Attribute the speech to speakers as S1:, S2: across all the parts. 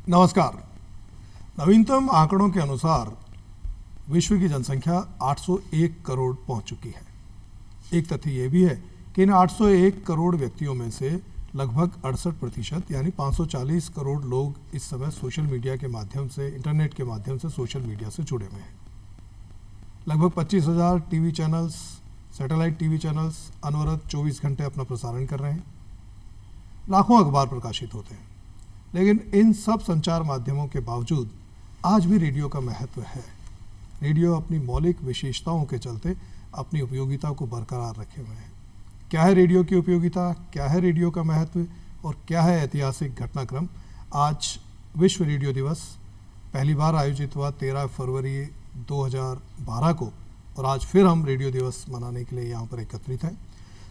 S1: नमस्कार। नवीनतम आंकड़ों के अनुसार विश्व की जनसंख्या 801 करोड़ पहुंच चुकी है। एक तथ्य यह भी है कि इन 801 करोड़ व्यक्तियों में से लगभग 68% यानी 540 करोड़ लोग इस समय सोशल मीडिया के माध्यम से, इंटरनेट के माध्यम से सोशल मीडिया से जुड़े हुए हैं। लगभग 25,000 TV channels, satellite TV channels अनवरत 24 घंटे अपना प्रसारण कर रहे हैं। लाखों अखबार प्रकाशित होते हैं। लेकिन इन सब संचार माध्यमों के बावजूद आज भी रेडियो का महत्व है। रेडियो अपनी मौलिक विशेषताओं के चलते अपनी उपयोगिता को बरकरार रखे हुए हैं। क्या है रेडियो की उपयोगिता, क्या है रेडियो का महत्व और क्या है ऐतिहासिक घटनाक्रम? आज विश्व रेडियो दिवस पहली बार आयोजित हुआ 13 फरवरी 2012 को, और आज फिर हम रेडियो दिवस मनाने के लिए यहाँ पर एकत्रित हैं।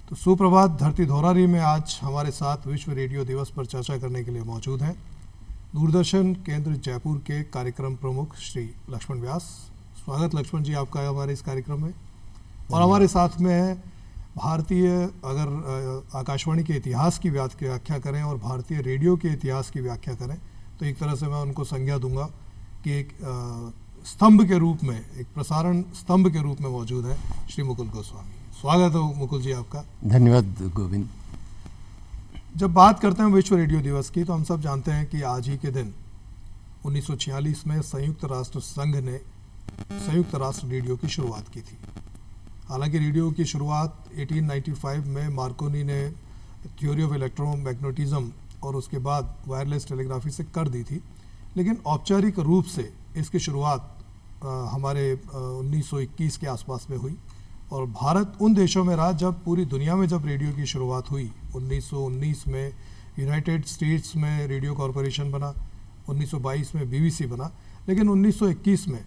S1: तो सुप्रभात। धरती धौरारी में आज हमारे साथ विश्व रेडियो दिवस पर चर्चा करने के लिए मौजूद हैं दूरदर्शन केंद्र जयपुर के कार्यक्रम प्रमुख श्री लक्ष्मण व्यास। स्वागत लक्ष्मण जी आपका हमारे इस कार्यक्रम में। और हमारे साथ में है भारतीय, अगर आकाशवाणी के इतिहास की व्याख्या करें और भारतीय रेडियो के इतिहास की व्याख्या करें तो एक तरह से मैं उनको संज्ञा दूंगा कि एक स्तंभ के रूप में, एक प्रसारण स्तंभ के रूप में मौजूद है श्री मुकुल गोस्वामी। स्वागत है मुकुल जी आपका।
S2: धन्यवाद गोविंद।
S1: जब बात करते हैं विश्व रेडियो दिवस की तो हम सब जानते हैं कि आज ही के दिन 1946 में संयुक्त राष्ट्र संघ ने संयुक्त राष्ट्र रेडियो की शुरुआत की थी। हालांकि रेडियो की शुरुआत 1895 में मार्कोनी ने थ्योरी ऑफ इलेक्ट्रोमैग्नेटिज्म और उसके बाद वायरलेस टेलीग्राफी से कर दी थी, लेकिन औपचारिक रूप से इसकी शुरुआत हमारे 1921 के आसपास में हुई। और भारत उन देशों में रहा जब पूरी दुनिया में जब रेडियो की शुरुआत हुई। 1919 में यूनाइटेड स्टेट्स में रेडियो कॉरपोरेशन बना, 1922 में बीबीसी बना, लेकिन 1921 में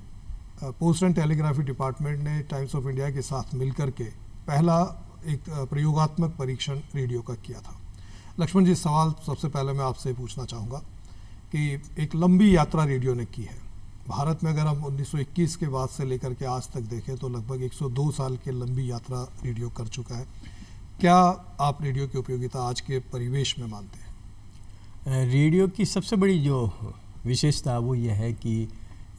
S1: पोस्ट एंड टेलीग्राफी डिपार्टमेंट ने टाइम्स ऑफ इंडिया के साथ मिलकर के पहला एक प्रयोगात्मक परीक्षण रेडियो का किया था। लक्ष्मण जी, सवाल सबसे पहले मैं आपसे पूछना चाहूँगा कि एक लंबी यात्रा रेडियो ने की है भारत में। अगर हम 1921 के बाद से लेकर के आज तक देखें तो लगभग 102 साल की लंबी यात्रा रेडियो कर चुका है। क्या आप रेडियो की उपयोगिता आज के परिवेश में मानते हैं?
S2: रेडियो की सबसे बड़ी जो विशेषता वो ये है कि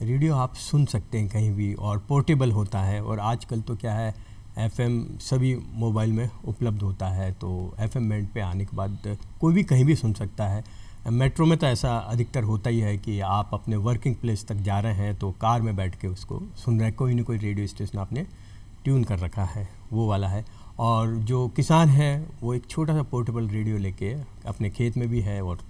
S2: रेडियो आप सुन सकते हैं कहीं भी और पोर्टेबल होता है। और आजकल तो क्या है, एफएम सभी मोबाइल में उपलब्ध होता है, तो एफएम बैंड पे आने के बाद कोई भी कहीं भी सुन सकता है। मेट्रो में तो ऐसा अधिकतर होता ही है कि आप अपने वर्किंग प्लेस तक जा रहे हैं तो कार में बैठ के उसको सुन रहे हैं, कोई ना कोई रेडियो स्टेशन आपने ट्यून कर रखा है, वो वाला है। और जो किसान है वो एक छोटा सा पोर्टेबल रेडियो लेके अपने खेत में भी है और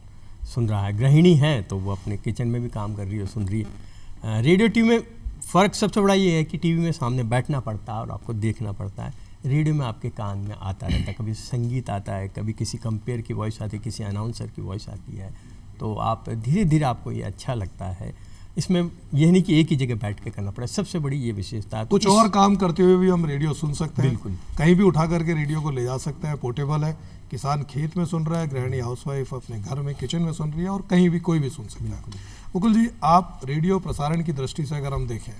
S2: सुन रहा है। गृहिणी है तो वो अपने किचन में भी काम कर रही है, सुन रही है। रेडियो टीवी में फ़र्क सबसे बड़ा ये है कि टीवी में सामने बैठना पड़ता है और आपको देखना पड़ता है। रेडियो में आपके कान में आता रहता है, कभी संगीत आता है, कभी किसी कंपेयर की वॉइस आती है, किसी अनाउंसर की वॉइस आती है, तो आप धीरे धीरे आपको ये अच्छा लगता है। इसमें यह नहीं कि एक ही जगह बैठ के करना पड़ा, सबसे बड़ी ये विशेषता है।
S1: कुछ और काम करते हुए भी हम रेडियो सुन सकते हैं।
S2: बिल्कुल,
S1: कहीं भी उठा करके रेडियो को ले जा सकते हैं, पोर्टेबल है। किसान खेत में सुन रहा है, गृहिणी हाउसवाइफ अपने घर में किचन में सुन रही है, और कहीं भी कोई भी सुन सकता है। मुकुल जी, आप रेडियो प्रसारण की दृष्टि से अगर हम देखें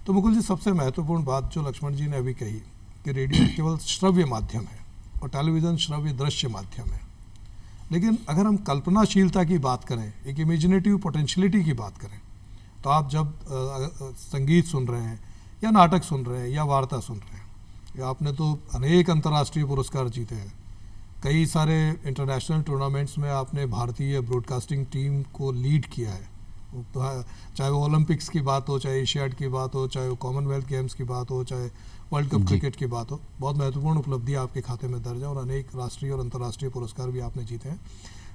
S1: तो मुकुल जी, सबसे महत्वपूर्ण बात जो लक्ष्मण जी ने अभी कही कि रेडियो केवल श्रव्य माध्यम है और टेलीविज़न श्रव्य दृश्य माध्यम है। लेकिन अगर हम कल्पनाशीलता की बात करें, एक इमेजिनेटिव पोटेंशियलिटी की बात करें, तो आप जब संगीत सुन रहे हैं या नाटक सुन रहे हैं या वार्ता सुन रहे हैं, या आपने तो अनेक अंतर्राष्ट्रीय पुरस्कार जीते हैं, कई सारे इंटरनेशनल टूर्नामेंट्स में आपने भारतीय ब्रॉडकास्टिंग टीम को लीड किया है, चाहे वो ओलंपिक्स की बात हो, चाहे एशियाड की बात हो, चाहे वो कॉमनवेल्थ गेम्स की बात हो, चाहे वर्ल्ड कप क्रिकेट की बात हो। बहुत महत्वपूर्ण उपलब्धि आपके खाते में दर्ज है और अनेक राष्ट्रीय और अंतर्राष्ट्रीय पुरस्कार भी आपने जीते हैं।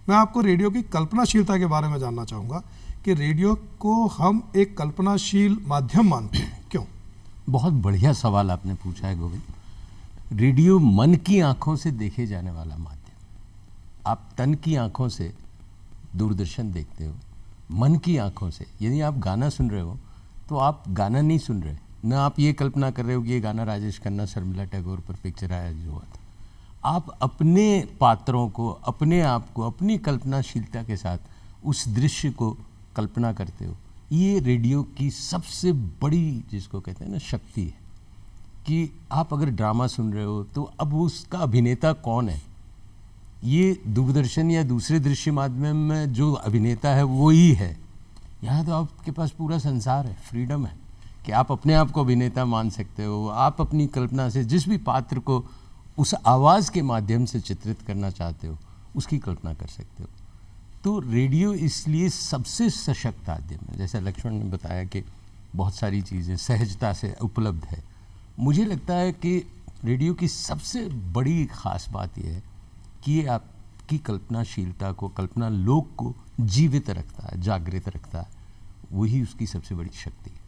S1: मैं आपको रेडियो की कल्पनाशीलता के बारे में जानना चाहूँगा कि रेडियो को हम एक कल्पनाशील माध्यम मानते हैं, क्यों?
S2: बहुत बढ़िया सवाल आपने पूछा है गोविंद। रेडियो मन की आंखों से देखे जाने वाला माध्यम। आप तन की आंखों से दूरदर्शन देखते हो, मन की आंखों से यदि आप गाना सुन रहे हो तो आप गाना नहीं सुन रहे, न आप ये कल्पना कर रहे हो कि ये गाना राजेश खन्ना शर्मिला टैगोर पर पिक्चर आया जो हुआ था। आप अपने पात्रों को, अपने आप को, अपनी कल्पनाशीलता के साथ उस दृश्य को कल्पना करते हो। ये रेडियो की सबसे बड़ी, जिसको कहते हैं ना, शक्ति है कि आप अगर ड्रामा सुन रहे हो तो अब उसका अभिनेता कौन है, ये दूरदर्शन या दूसरे दृश्य माध्यम में जो अभिनेता है वो ही है,
S3: यहाँ तो आपके पास पूरा संसार है, फ्रीडम है कि आप अपने आप को अभिनेता मान सकते हो, आप अपनी कल्पना से जिस भी पात्र को उस आवाज़ के माध्यम से चित्रित करना चाहते हो उसकी कल्पना कर सकते हो। तो रेडियो इसलिए सबसे सशक्त माध्यम है। जैसा लक्ष्मण ने बताया कि बहुत सारी चीज़ें सहजता से उपलब्ध है। मुझे लगता है कि रेडियो की सबसे बड़ी ख़ास बात यह है कि ये आपकी कल्पनाशीलता को, कल्पना लोक को जीवित रखता है, जागृत रखता है। वही उसकी सबसे बड़ी शक्ति है।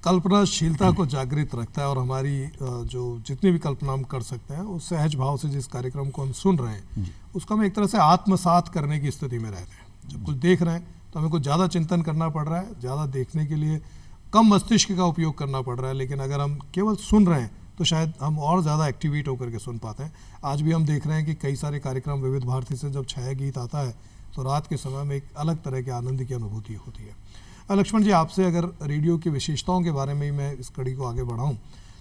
S1: कल्पनाशीलता को जागृत रखता है और हमारी जो जितनी भी कल्पना हम कर सकते हैं उस सहज भाव से जिस कार्यक्रम को हम सुन रहे हैं उसको हम एक तरह से आत्मसात करने की स्थिति में रहते हैं। जब कुछ देख रहे हैं तो हमें कुछ ज़्यादा चिंतन करना पड़ रहा है, ज़्यादा देखने के लिए कम मस्तिष्क का उपयोग करना पड़ रहा है, लेकिन अगर हम केवल सुन रहे हैं तो शायद हम और ज़्यादा एक्टिवेट होकर के सुन पाते हैं। आज भी हम देख रहे हैं कि कई सारे कार्यक्रम विविध भारती से जब छाया गीत आता है तो रात के समय में एक अलग तरह के आनंद की अनुभूति होती है। लक्ष्मण जी, आपसे अगर रेडियो की विशेषताओं के बारे में ही मैं इस कड़ी को आगे बढ़ाऊं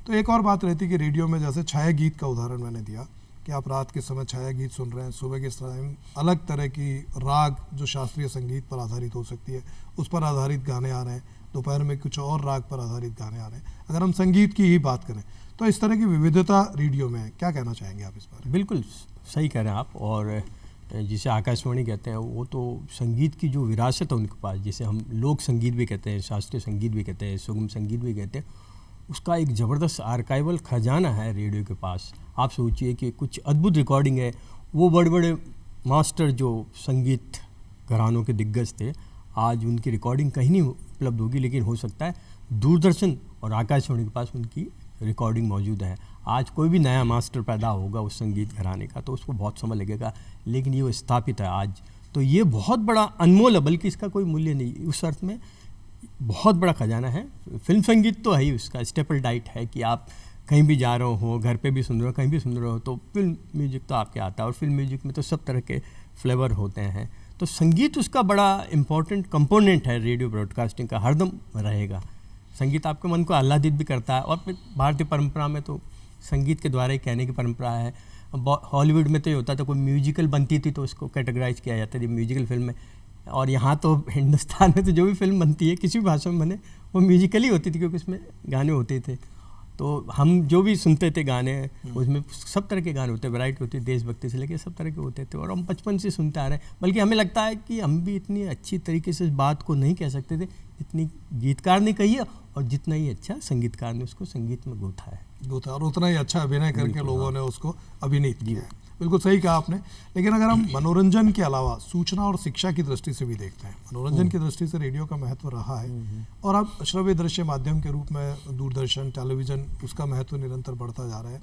S1: तो एक और बात रहती है कि रेडियो में जैसे छाया गीत का उदाहरण मैंने दिया कि आप रात के समय छाया गीत सुन रहे हैं, सुबह के समय अलग तरह की राग जो शास्त्रीय संगीत पर आधारित हो सकती है उस पर आधारित गाने आ रहे हैं, दोपहर में कुछ और राग पर आधारित गाने आ रहे हैं। अगर हम संगीत की ही बात करें तो इस तरह की विविधता रेडियो में है, क्या कहना चाहेंगे आप इस बारे में?
S2: बिल्कुल सही कह रहे हैं आप। और जिसे आकाशवाणी कहते हैं वो तो संगीत की जो विरासत है उनके पास, जिसे हम लोक संगीत भी कहते हैं, शास्त्रीय संगीत भी कहते हैं, सुगम संगीत भी कहते हैं, उसका एक ज़बरदस्त आर्काइवल खजाना है रेडियो के पास। आप सोचिए कि कुछ अद्भुत रिकॉर्डिंग है। वो बड़े बड़े मास्टर जो संगीत घरानों के दिग्गज थे, आज उनकी रिकॉर्डिंग कहीं नहीं उपलब्ध होगी, लेकिन हो सकता है दूरदर्शन और आकाशवाणी के पास उनकी रिकॉर्डिंग मौजूद है। आज कोई भी नया मास्टर पैदा होगा उस संगीत घराने का तो उसको बहुत समय लगेगा, लेकिन ये वो स्थापित है आज। तो ये बहुत बड़ा अनमोल है, बल्कि इसका कोई मूल्य नहीं, उस अर्थ में बहुत बड़ा खजाना है। फिल्म संगीत तो है ही, उसका स्टेपल डाइट है कि आप कहीं भी जा रहे हो, घर पे भी सुन रहे हो, कहीं भी सुन रहे हो तो फिल्म म्यूजिक तो आपके आता है। और फिल्म म्यूजिक में तो सब तरह के फ्लेवर होते हैं। तो संगीत उसका बड़ा इम्पोर्टेंट कंपोनेंट है रेडियो ब्रॉडकास्टिंग का, हरदम रहेगा। संगीत आपके मन को आह्लादित भी करता है। और फिर भारतीय परंपरा में तो संगीत के द्वारा ही कहने की परंपरा है। हॉलीवुड में तो ये होता था, कोई म्यूजिकल बनती थी तो उसको कैटेगराइज किया जाता था म्यूजिकल फिल्म में। और यहाँ तो हिंदुस्तान में तो जो भी फिल्म बनती है किसी भी भाषा में बने वो म्यूजिकली होती थी, क्योंकि उसमें गाने होते थे। तो हम जो भी सुनते थे गाने उसमें सब तरह के गाने होते, वैरायटी होती, देशभक्ति से लेकर सब तरह के होते थे। और हम बचपन से सुनते आ रहे हैं। बल्कि हमें लगता है कि हम भी इतनी अच्छी तरीके से इस बात को नहीं कह सकते थे जितनी गीतकार ने कही है, और जितना ही अच्छा संगीतकार ने उसको संगीत में गूंथा है,
S1: और उतना ही अच्छा अभिनय करके लोगों ने उसको अभिनीत किया है। बिल्कुल सही कहा आपने। लेकिन अगर हम मनोरंजन के अलावा सूचना और शिक्षा की दृष्टि से भी देखते हैं, मनोरंजन की दृष्टि से रेडियो का महत्व रहा है। और अब श्रव्य दृश्य माध्यम के रूप में दूरदर्शन, टेलीविज़न, उसका महत्व निरंतर बढ़ता जा रहा है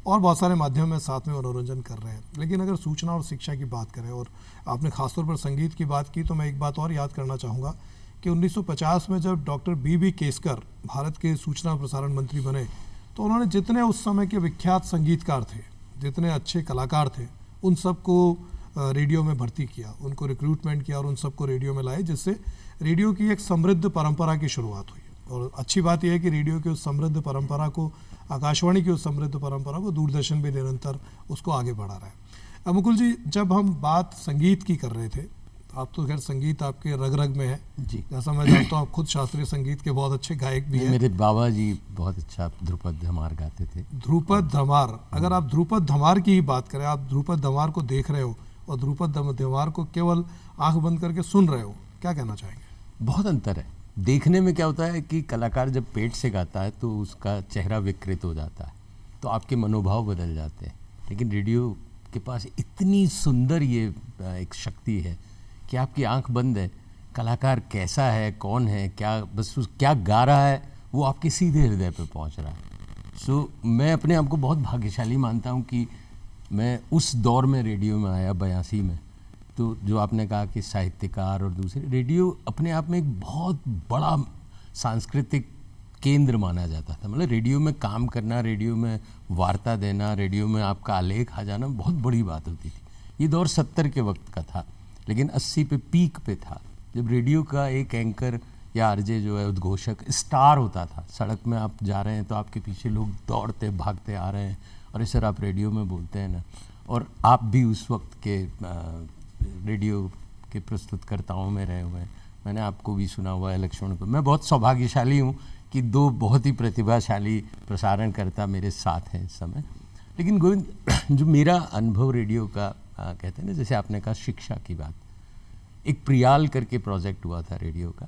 S1: और बहुत सारे माध्यम में साथ में मनोरंजन कर रहे हैं। लेकिन अगर सूचना और शिक्षा की बात करें, और आपने खासतौर पर संगीत की बात की, तो मैं एक बात और याद करना चाहूँगा कि 1950 में जब डॉक्टर बी केसकर भारत के सूचना और प्रसारण मंत्री बने तो उन्होंने जितने उस समय के विख्यात संगीतकार थे, जितने अच्छे कलाकार थे, उन सबको रेडियो में भर्ती किया, उनको रिक्रूटमेंट किया और उन सबको रेडियो में लाए, जिससे रेडियो की एक समृद्ध परंपरा की शुरुआत हुई। और अच्छी बात यह है कि रेडियो की उस समृद्ध परंपरा को, आकाशवाणी की उस समृद्ध परंपरा को दूरदर्शन भी निरंतर उसको आगे बढ़ा रहा है। मुकुल जी, जब हम बात संगीत की कर रहे थे, आप तो खैर संगीत आपके रग रग में है
S3: जी,
S1: जैसा मैं जानता हूँ, आप खुद शास्त्रीय संगीत के बहुत अच्छे गायक भी हैं।
S3: मेरे बाबा जी बहुत अच्छा ध्रुपद धमार गाते थे।
S1: ध्रुपद धमार, अगर आप ध्रुपद धमार की ही बात करें, आप ध्रुपद धमार को देख रहे हो और ध्रुपद धमार को केवल आंख बंद करके सुन रहे हो, क्या कहना चाहेंगे?
S3: बहुत अंतर है। देखने में क्या होता है कि कलाकार जब पेट से गाता है तो उसका चेहरा विकृत हो जाता है, तो आपके मनोभाव बदल जाते हैं। लेकिन रेडियो के पास इतनी सुंदर ये एक शक्ति है कि आपकी आंख बंद है, कलाकार कैसा है, कौन है, क्या बस क्या गा रहा है, वो आपके सीधे हृदय पे पहुंच रहा है। सो मैं अपने आप को बहुत भाग्यशाली मानता हूं कि मैं उस दौर में रेडियो में आया 82 में। तो जो आपने कहा कि साहित्यकार और दूसरे, रेडियो अपने आप में एक बहुत बड़ा सांस्कृतिक केंद्र माना जाता था। मतलब रेडियो में काम करना, रेडियो में वार्ता देना, रेडियो में आपका आलेख आ जाना बहुत बड़ी बात होती थी। ये दौर 70 के वक्त का था, लेकिन 80 पे पीक पे था, जब रेडियो का एक एंकर या आरजे जो है उद्घोषक स्टार होता था। सड़क में आप जा रहे हैं तो आपके पीछे लोग दौड़ते भागते आ रहे हैं, और इस तरह आप रेडियो में बोलते हैं ना, और आप भी उस वक्त के रेडियो के प्रस्तुतकर्ताओं में रहे हुए हैं, मैंने आपको भी सुना हुआ है, लक्ष्मण को। मैं बहुत सौभाग्यशाली हूँ कि दो बहुत ही प्रतिभाशाली प्रसारणकर्ता मेरे साथ हैं इस समय। लेकिन गोविंद, जो मेरा अनुभव रेडियो का कहते हैं ना, जैसे आपने कहा शिक्षा की बात, एक प्रियाल करके प्रोजेक्ट हुआ था रेडियो का,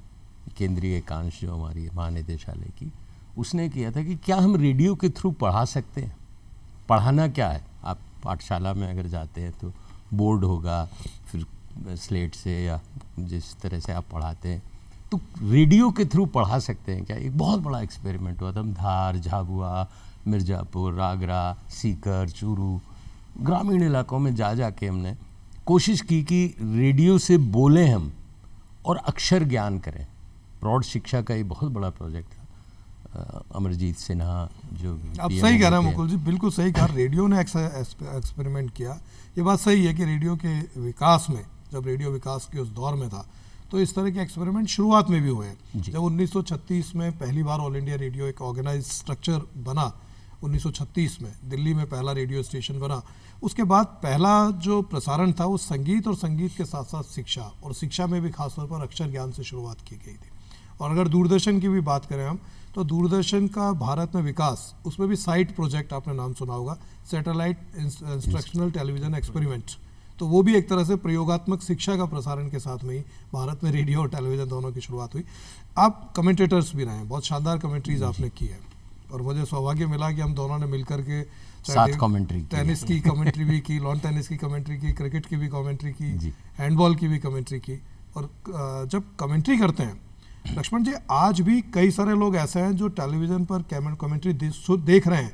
S3: केंद्रीय एकांश जो हमारी महानिदेशालय की, उसने किया था कि क्या हम रेडियो के थ्रू पढ़ा सकते हैं। पढ़ाना क्या है, आप पाठशाला में अगर जाते हैं तो बोर्ड होगा, फिर स्लेट से या जिस तरह से आप पढ़ाते हैं, तो रेडियो के थ्रू पढ़ा सकते हैं क्या। एक बहुत बड़ा एक्सपेरिमेंट हुआ था। हम धार, झाबुआ, मिर्ज़ापुर, आगरा, सीकर, चूरू, ग्रामीण इलाकों में जा के हमने कोशिश की कि रेडियो से बोलें हम और अक्षर ज्ञान करें। प्रौढ़ शिक्षा का एक बहुत बड़ा प्रोजेक्ट था। अमरजीत सिन्हा जो
S1: आप सही कह रहे हैं मुकुल जी, बिल्कुल सही कहा। रेडियो ने एक्सपेरिमेंट किया। ये बात सही है कि रेडियो के विकास में, जब रेडियो विकास के उस दौर में था, तो इस तरह के एक्सपेरिमेंट शुरुआत में भी हुए हैं। जब 1936 में पहली बार ऑल इंडिया रेडियो एक ऑर्गेनाइज स्ट्रक्चर बना, 1936 में दिल्ली में पहला रेडियो स्टेशन बना, उसके बाद पहला जो प्रसारण था वो संगीत और संगीत के साथ साथ शिक्षा, और शिक्षा में भी खासतौर पर अक्षर ज्ञान से शुरुआत की गई थी। और अगर दूरदर्शन की भी बात करें हम, तो दूरदर्शन का भारत में विकास, उसमें भी साइट प्रोजेक्ट आपने नाम सुना होगा, सैटेलाइट इंस्ट्रक्शनल टेलीविज़न एक्सपेरिमेंट, तो वो भी एक तरह से प्रयोगात्मक शिक्षा का प्रसारण के साथ में ही भारत में रेडियो और टेलीविज़न दोनों की शुरुआत हुई। आप कमेंटेटर्स भी रहे हैं, बहुत शानदार कमेंट्रीज आपने की है, और मुझे सौभाग्य मिला कि हम दोनों ने मिलकर के
S3: साथ कमेंट्री,
S1: टेनिस की कमेंट्री भी की, लॉन टेनिस की कमेंट्री की, क्रिकेट की भी कमेंट्री की, हैंडबॉल की भी कमेंट्री की। और जब कमेंट्री करते हैं लक्ष्मण जी, आज भी कई सारे लोग ऐसे हैं जो टेलीविज़न पर कमेंट्री देख रहे हैं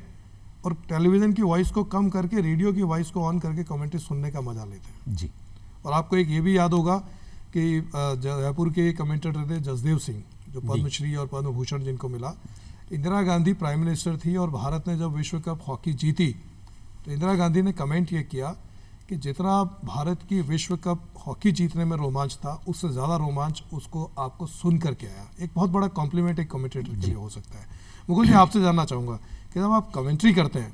S1: और टेलीविज़न की वॉइस को कम करके रेडियो की वॉइस को ऑन करके कमेंट्री सुनने का मजा लेते हैं
S3: जी।
S1: और आपको एक ये भी याद होगा कि जयपुर के कमेंटेटर थे जसदेव सिंह, जो पद्मश्री और पद्म भूषण जिनको मिला। इंदिरा गांधी प्राइम मिनिस्टर थी और भारत ने जब विश्व कप हॉकी जीती, तो इंदिरा गांधी ने कमेंट ये किया कि जितना भारत की विश्व कप हॉकी जीतने में रोमांच था, उससे ज़्यादा रोमांच उसको आपको सुन करके आया। एक बहुत बड़ा कॉम्प्लीमेंट एक कमेंटेटर के लिए हो सकता है। मुकुल जी, आपसे जानना चाहूँगा कि जब आप कमेंट्री करते हैं,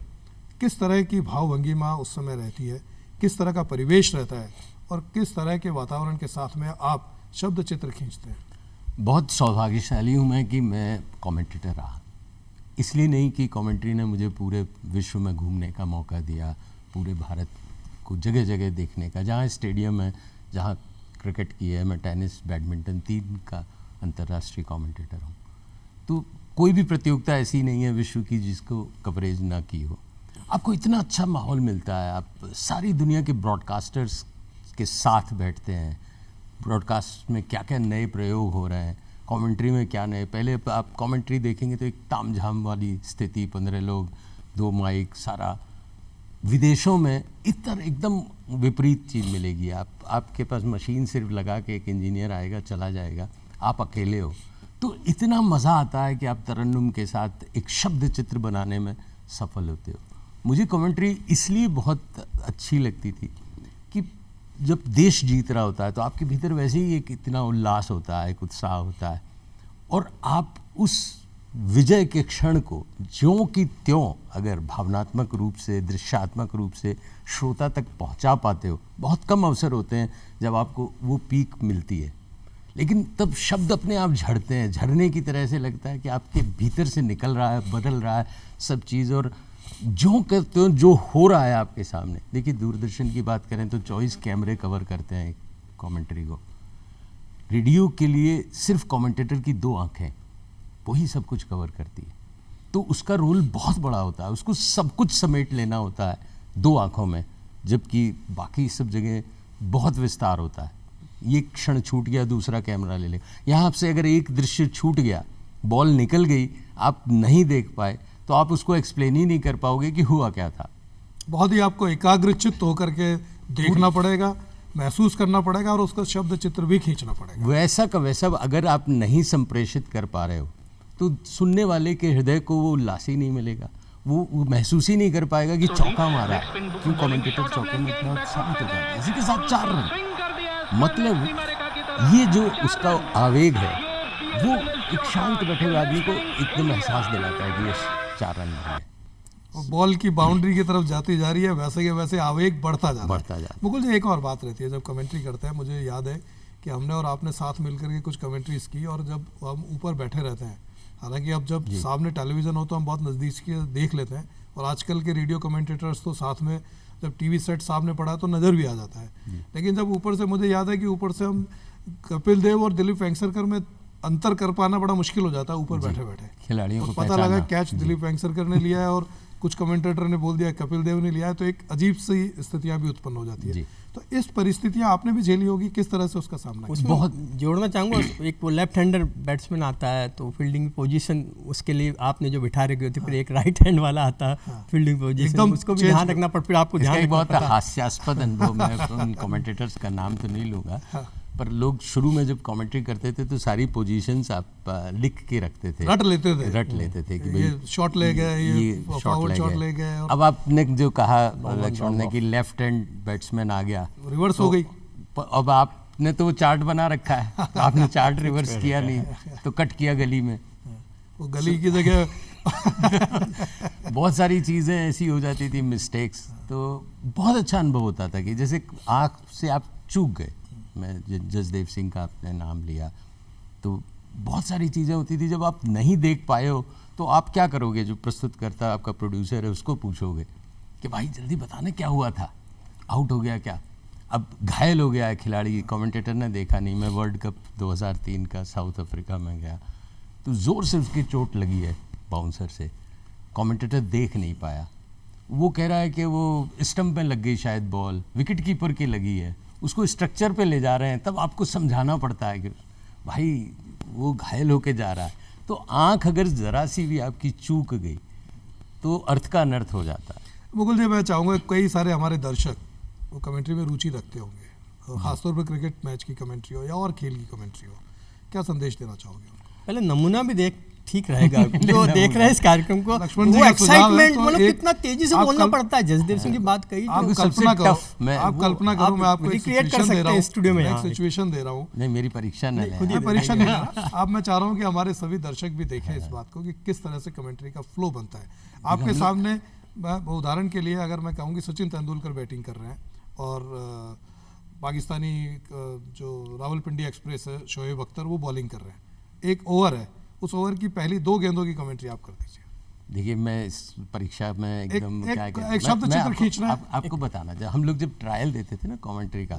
S1: किस तरह की भावभंगिमा उस समय रहती है, किस तरह का परिवेश रहता है, और किस तरह के वातावरण के साथ में आप शब्द चित्र खींचते हैं?
S3: बहुत सौभाग्यशाली हूँ मैं कि मैं कमेंटेटर रहा। इसलिए नहीं कि कमेंट्री ने मुझे पूरे विश्व में घूमने का मौका दिया, पूरे भारत को जगह जगह देखने का। जहाँ स्टेडियम है, जहाँ क्रिकेट की है, मैं टेनिस, बैडमिंटन 3 का अंतर्राष्ट्रीय कमेंटेटर हूँ। तो कोई भी प्रतियोगिता ऐसी नहीं है विश्व की जिसको कवरेज ना की हो। आपको इतना अच्छा माहौल मिलता है, आप सारी दुनिया के ब्रॉडकास्टर्स के साथ बैठते हैं। ब्रॉडकास्ट में क्या क्या नए प्रयोग हो रहे हैं, कमेंट्री में क्या नए। पहले आप कमेंट्री देखेंगे तो एक तामझाम वाली स्थिति, 15 लोग, 2 माइक, सारा। विदेशों में इतना एकदम विपरीत चीज़ मिलेगी। आपके पास मशीन सिर्फ लगा के एक इंजीनियर आएगा, चला जाएगा, आप अकेले हो। तो इतना मज़ा आता है कि आप तरन्नुम के साथ एक शब्द चित्र बनाने में सफल होते हो। मुझे कमेंट्री इसलिए बहुत अच्छी लगती थी कि जब देश जीत रहा होता है तो आपके भीतर वैसे ही एक इतना उल्लास होता है, एक उत्साह होता है, और आप उस विजय के क्षण को ज्यों की त्यों अगर भावनात्मक रूप से, दृश्यात्मक रूप से श्रोता तक पहुंचा पाते हो। बहुत कम अवसर होते हैं जब आपको वो पीक मिलती है, लेकिन तब शब्द अपने आप झड़ते हैं, झरने की तरह से लगता है कि आपके भीतर से निकल रहा है, बदल रहा है सब चीज़, और जो करते हो जो हो रहा है आपके सामने। देखिए, दूरदर्शन की बात करें तो 24 कैमरे कवर करते हैं कमेंट्री को। रेडियो के लिए सिर्फ कमेंटेटर की 2 आँखें, वही सब कुछ कवर करती है। तो उसका रोल बहुत बड़ा होता है, उसको सब कुछ समेट लेना होता है 2 आँखों में, जबकि बाकी सब जगह बहुत विस्तार होता है। ये क्षण छूट गया, दूसरा कैमरा ले ले। यहाँ आपसे अगर एक दृश्य छूट गया, बॉल निकल गई, आप नहीं देख पाए, तो आप उसको एक्सप्लेन ही नहीं कर पाओगे कि हुआ क्या था।
S1: बहुत ही आपको एकाग्रचित्त होकर के देखना पड़ेगा, महसूस करना पड़ेगा, और उसका शब्द चित्र भी खींचना पड़ेगा।
S3: वैसा का वैसा अगर आप नहीं संप्रेषित कर पा रहे हो तो सुनने वाले के हृदय को वो उल्लास ही नहीं मिलेगा, वो महसूस ही नहीं कर पाएगा कि चौका मारा। क्यों कमेंटेटर चौके में इतना शांत हो जाता है, इसी के साथ 4 रन। मतलब ये जो उसका आवेग है वो एक शांत बैठे हुए आदमी को एकदम एहसास दिलाता है कि ये 4 रन है।
S1: बॉल की बाउंड्री की तरफ जाती जा रही है, वैसे के वैसे आवेग बढ़ता जा रहा है।
S3: बढ़ता जा रहा है।
S1: मुकुल जी, एक और बात रहती है जब कमेंट्री करते हैं, मुझे याद है कि हमने और आपने साथ मिलकर के कुछ कमेंट्रीज की, और जब हम ऊपर बैठे रहते हैं, हालांकि अब जब सामने टेलीविज़न हो तो हम बहुत नज़दीक से देख लेते हैं, और आजकल के रेडियो कमेंटेटर्स तो साथ में जब टीवी सेट सामने पड़ा तो नज़र भी आ जाता है, लेकिन जब ऊपर से, मुझे याद है कि ऊपर से हम कपिल देव और दिलीप वेंगसरकर में अंतर कर पाना बड़ा मुश्किल हो जाता है ऊपर बैठे बैठे।
S3: खिलाड़ियों को
S1: पता लगा कैच दिलीप वेंगसरकर ने लिया है और कुछ कमेंटेटर ने बोल दिया कपिल देव ने लिया है, तो एक अजीब सी स्थितियां भी उत्पन्न हो जाती है। तो इस परिस्थितियां आपने भी झेली होगी, किस तरह से उसका सामना किया?
S2: बहुत जोड़ना चाहूँगा, एक वो लेफ्ट हैंडर बैट्समैन आता है तो फील्डिंग पोजीशन उसके लिए आपने जो बिठा रखी होती है, फिर एक राइट हैंड वाला आता है फील्डिंग पोजीशन, उसको भी ध्यान रखना पड़ता है, आपको ध्यान।
S3: बहुत हास्यास्पद अनुभव, मैं उन कमेंटेटर्स का नाम तो नहीं लूँगा, पर लोग शुरू में जब कमेंट्री करते थे तो सारी पोजीशंस आप लिख के रखते थे,
S1: रट लेते थे
S3: कि भाई
S1: शॉट ले गए, ये फॉरवर्ड शॉट ले गए।
S3: अब आपने जो कहा लक्ष्मण ने कि लेफ्ट हैंड बैट्समैन आ गया,
S1: रिवर्स हो गई,
S3: अब आपने तो वो चार्ट बना रखा है, तो आपने चार्ट रिवर्स किया नहीं, तो कट किया गली में,
S1: वो गली की जगह
S3: बहुत सारी चीज़ें ऐसी हो जाती थी, मिस्टेक्स। तो बहुत अच्छा अनुभव होता था कि जैसे आँख से आप चूक गए, मैं जसदेव सिंह का आपने नाम लिया, तो बहुत सारी चीज़ें होती थी जब आप नहीं देख पाए हो तो आप क्या करोगे, जो प्रस्तुत करता आपका प्रोड्यूसर है उसको पूछोगे कि भाई जल्दी बताना क्या हुआ था, आउट हो गया क्या, अब घायल हो गया है खिलाड़ी, कमेंटेटर ने देखा नहीं। मैं वर्ल्ड कप 2003 का साउथ अफ्रीका में गया तो ज़ोर से उसकी चोट लगी है बाउंसर से, कमेंटेटर देख नहीं पाया, वो कह रहा है कि वो स्टंप में लग गई शायद बॉल, विकेट कीपर की लगी है, उसको स्ट्रक्चर पे ले जा रहे हैं, तब आपको समझाना पड़ता है कि भाई वो घायल होके जा रहा है। तो आंख अगर ज़रा सी भी आपकी चूक गई तो अर्थ का अनर्थ हो जाता है।
S1: मुकुल जी, मैं चाहूँगा कई सारे हमारे दर्शक वो कमेंट्री में रुचि रखते होंगे, खासतौर पर क्रिकेट मैच की कमेंट्री हो या और खेल की कमेंट्री हो, क्या संदेश देना चाहोगे?
S2: पहले नमूना भी देख ठीक रहेगा, जो देख रहे हैं इस कार्यक्रम को,
S1: लक्ष्मण जी
S2: वो
S1: का सुझाव है,
S2: एक्साइटमेंट,
S1: तो
S2: मतलब
S1: एक-
S2: कितना तेजी से बोलना पड़ता है। जसदेव सिंह की बात कही,
S1: आप
S2: तो
S1: कल्पना करो,
S3: मैं
S1: आप कल्पना करो, मैं आपको एक
S2: recreate कर
S1: सिचुएशन
S2: सकते
S1: दे रहा
S2: हैं
S1: हूँ,
S2: स्टूडियो में,
S1: मैं एक
S2: हाँ।
S1: सिचुएशन दे रहा हूँ,
S3: नहीं, मेरी परीक्षा न लें।
S1: मैं परीक्षा नहीं ले रहा। अब मैं चाह रहा हूँ कि हमारे सभी दर्शक भी देखें इस बात को कि किस तरह से कमेंट्री का फ्लो बनता है। आपके सामने उदाहरण के लिए अगर मैं कहूँ कि सचिन तेंदुलकर बैटिंग कर रहे हैं और पाकिस्तानी जो रावलपिंडी एक्सप्रेस है शोएब अख्तर वो बॉलिंग कर रहे हैं, एक ओवर है, उस ओवर की पहली 2 गेंदों की कमेंट्री आप कर दीजिए।
S3: देखिए, मैं इस परीक्षा में एकदम
S1: एक शब्द चित्र खींचना है।
S3: आपको बताना, जब हम लोग जब ट्रायल देते थे ना कमेंट्री का,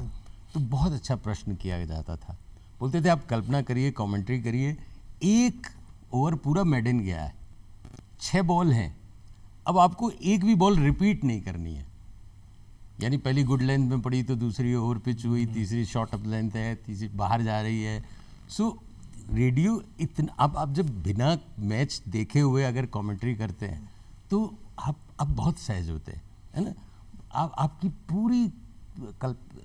S3: तो बहुत अच्छा प्रश्न किया जाता था। बोलते थे आप कल्पना करिए, कमेंट्री करिए, 1 ओवर पूरा मेडन गया है, 6 बॉल हैं, अब आपको एक भी बॉल रिपीट नहीं करनी है, यानी पहली गुड लेंथ में पड़ी तो दूसरी ओवर पिच हुई, तीसरी शॉर्ट अप लेंथ है, तीसरी बाहर जा रही है। सो रेडियो इतना, आप जब बिना मैच देखे हुए अगर कमेंट्री करते हैं तो आप बहुत सहज होते हैं, है ना। आपकी पूरी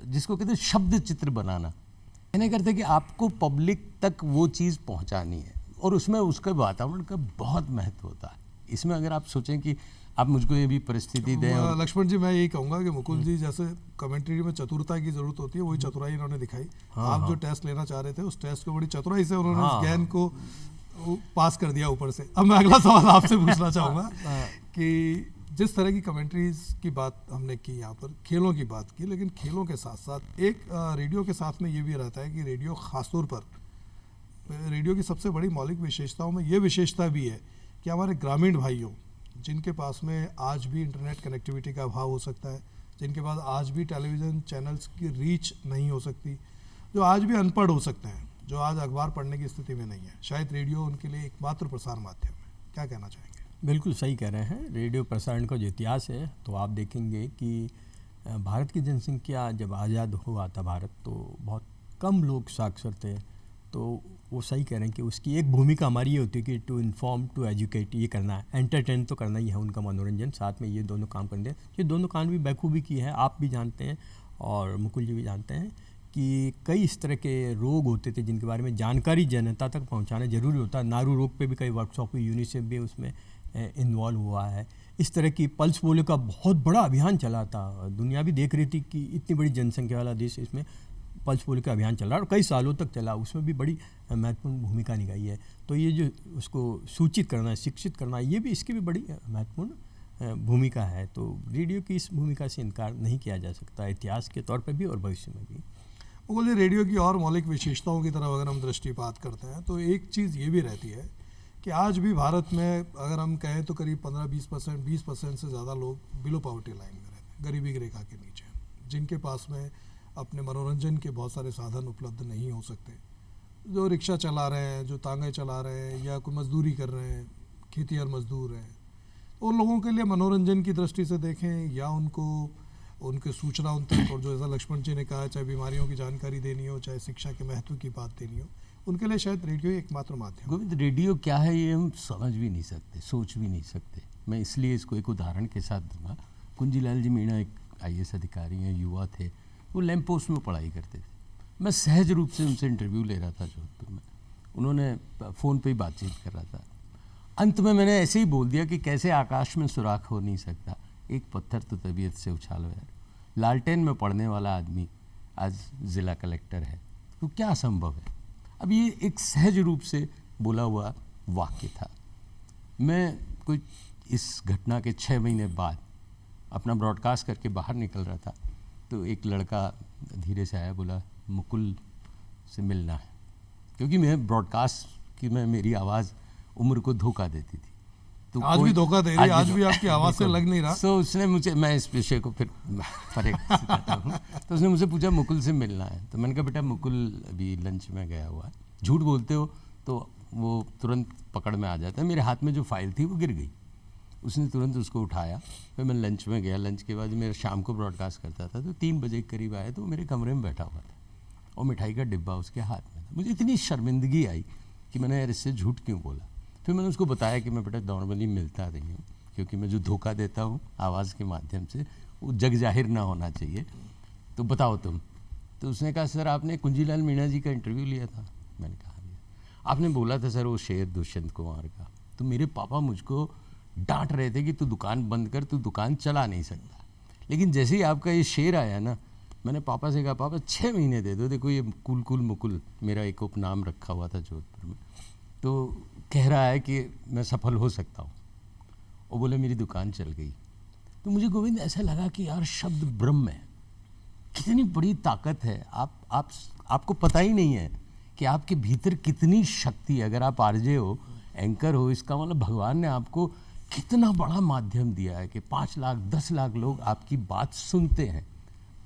S3: जिसको कहते हैं शब्द चित्र बनाना, कहने करते कि आपको पब्लिक तक वो चीज़ पहुंचानी है, और उसमें उसके वातावरण का बहुत महत्व होता है। इसमें अगर आप सोचें कि आप मुझको ये भी परिस्थिति दें,
S1: लक्ष्मण जी मैं यही कहूँगा कि मुकुल जी जैसे कमेंट्री में चतुरता की जरूरत होती है, वही चतुराई इन्होंने दिखाई। आप जो टेस्ट लेना चाह रहे थे उस टेस्ट को बड़ी चतुराई से उन्होंने इस ज्ञान को पास कर दिया ऊपर से। अब मैं अगला सवाल आपसे पूछना चाहूँगा कि जिस तरह की कमेंट्रीज की बात हमने की, यहाँ पर खेलों की बात की, लेकिन खेलों के साथ साथ एक रेडियो के साथ में ये भी रहता है कि रेडियो ख़ासतौर पर रेडियो की सबसे बड़ी मौलिक विशेषताओं में ये विशेषता भी है कि हमारे ग्रामीण भाइयों जिनके पास में आज भी इंटरनेट कनेक्टिविटी का अभाव हो सकता है, जिनके पास आज भी टेलीविज़न चैनल्स की रीच नहीं हो सकती, जो आज भी अनपढ़ हो सकते हैं, जो आज अखबार पढ़ने की स्थिति में नहीं है, शायद रेडियो उनके लिए एकमात्र प्रसार माध्यम है। क्या कहना चाहेंगे?
S2: बिल्कुल सही कह रहे हैं। रेडियो प्रसारण का जो इतिहास है, तो आप देखेंगे कि भारत की जनसंख्या जब आज़ाद हुआ था भारत, तो बहुत कम लोग साक्षर थे। तो वो सही कह रहे हैं कि उसकी एक भूमिका हमारी ये होती है कि टू इन्फॉर्म, टू एजुकेट, ये करना है, एंटरटेन तो करना ही है, उनका मनोरंजन, साथ में ये दोनों काम करते हैं। ये दोनों काम भी बखूबी की है, आप भी जानते हैं और मुकुल जी भी जानते हैं कि कई इस तरह के रोग होते थे जिनके बारे में जानकारी जनता तक पहुंचाना जरूरी होता है। नारू रोग पे भी कई वर्कशॉप हुई, यूनिसेफ भी उसमें इन्वॉल्व हुआ है। इस तरह की पल्स पोलियो का बहुत बड़ा अभियान चला था, दुनिया भी देख रही थी कि इतनी बड़ी जनसंख्या वाला देश, इसमें पल्स पोलियो का अभियान चल रहा है और कई सालों तक चला, उसमें भी बड़ी महत्वपूर्ण भूमिका निभाई है। तो ये जो उसको सूचित करना, शिक्षित करना, ये भी इसकी भी बड़ी महत्वपूर्ण भूमिका है। तो रेडियो की इस भूमिका से इनकार नहीं किया जा सकता, इतिहास के तौर पर भी और भविष्य में भी।
S1: मुकुल जी, रेडियो की और मौलिक विशेषताओं की तरफ अगर हम दृष्टिपात करते हैं तो एक चीज़ ये भी रहती है कि आज भी भारत में अगर हम कहें तो करीब 15-20%, 20% से ज़्यादा लोग बिलो पॉवर्टी लाइन में रहते हैं, गरीबी की रेखा के नीचे हैं, जिनके पास में अपने मनोरंजन के बहुत सारे साधन उपलब्ध नहीं हो सकते, जो रिक्शा चला रहे हैं, जो तांगे चला रहे हैं, या कोई मजदूरी कर रहे हैं, खेतिहर मजदूर हैं, तो उन लोगों के लिए मनोरंजन की दृष्टि से देखें या उनको उनके सूचना उन तक, और जो ऐसा लक्ष्मण जी ने कहा, चाहे बीमारियों की जानकारी देनी हो, चाहे शिक्षा के महत्व की बात देनी हो, उनके लिए शायद रेडियो एकमात्र माध्यम।
S3: गोविंद, रेडियो क्या है ये हम समझ भी नहीं सकते, सोच भी नहीं सकते। मैं इसलिए इसको एक उदाहरण के साथ दूंगा। कुंजीलाल जी मीणा एक IAS अधिकारी हैं, युवा थे, वो लैंप पोस्ट में पढ़ाई करते थे। मैं सहज रूप से उनसे इंटरव्यू ले रहा था जोधपुर में, उन्होंने फ़ोन पे ही बातचीत कर रहा था। अंत में मैंने ऐसे ही बोल दिया कि कैसे आकाश में सुराख हो नहीं सकता, एक पत्थर तो तबीयत से उछालो यार। लालटेन में पढ़ने वाला आदमी आज ज़िला कलेक्टर है, तो क्या असंभव है। अब ये एक सहज रूप से बोला हुआ वाक्य था। मैं कोई इस घटना के 6 महीने बाद अपना ब्रॉडकास्ट करके बाहर निकल रहा था, तो एक लड़का धीरे से आया, बोला मुकुल से मिलना है, क्योंकि मैं ब्रॉडकास्ट की मेरी आवाज़ उम्र को धोखा देती थी। तो
S1: आज भी धोखा दे रही है, आज भी आपकी आवाज़ से लग नहीं रहा।
S3: तो उसने मुझे, मैं इस विषय को फिर परे करता हूँ, तो उसने मुझसे पूछा मुकुल से मिलना है, तो मैंने कहा बेटा मुकुल अभी लंच में गया हुआ है। झूठ बोलते हो तो वो तुरंत पकड़ में आ जाता है। मेरे हाथ में जो फाइल थी वो गिर गई, उसने तुरंत उसको उठाया। फिर मैं लंच में गया, लंच के बाद मेरा शाम को ब्रॉडकास्ट करता था, तो 3 बजे के करीब आया, तो मेरे कमरे में बैठा हुआ था और मिठाई का डिब्बा उसके हाथ में था। मुझे इतनी शर्मिंदगी आई कि मैंने यार इससे झूठ क्यों बोला। फिर मैंने उसको बताया कि मैं बेटा नॉर्मली मिलता नहीं हूँ, क्योंकि मैं जो धोखा देता हूँ आवाज़ के माध्यम से वो जग जाहिर ना होना चाहिए, तो बताओ तुम। तो उसने कहा सर आपने कुंजीलाल मीणा जी का इंटरव्यू लिया था। मैंने कहा आपने बोला था सर वो शेर दुष्यंत कुमार का, तो मेरे पापा मुझको डांट रहे थे कि तू दुकान बंद कर, तू दुकान चला नहीं सकता। लेकिन जैसे ही आपका ये शेर आया ना, मैंने पापा से कहा पापा 6 महीने दे दो, देखो ये कुल मुकुल मेरा एक उपनाम रखा हुआ था जोधपुर में, तो कह रहा है कि मैं सफल हो सकता हूँ। वो बोले मेरी दुकान चल गई। तो मुझे गोविंद ऐसा लगा कि यार शब्द ब्रह्म है, कितनी बड़ी ताकत है। आपको पता ही नहीं है कि आपके भीतर कितनी शक्ति है। अगर आप आरजे हो, एंकर हो, इसका मतलब भगवान ने आपको कितना बड़ा माध्यम दिया है कि 5 लाख 10 लाख लोग आपकी बात सुनते हैं।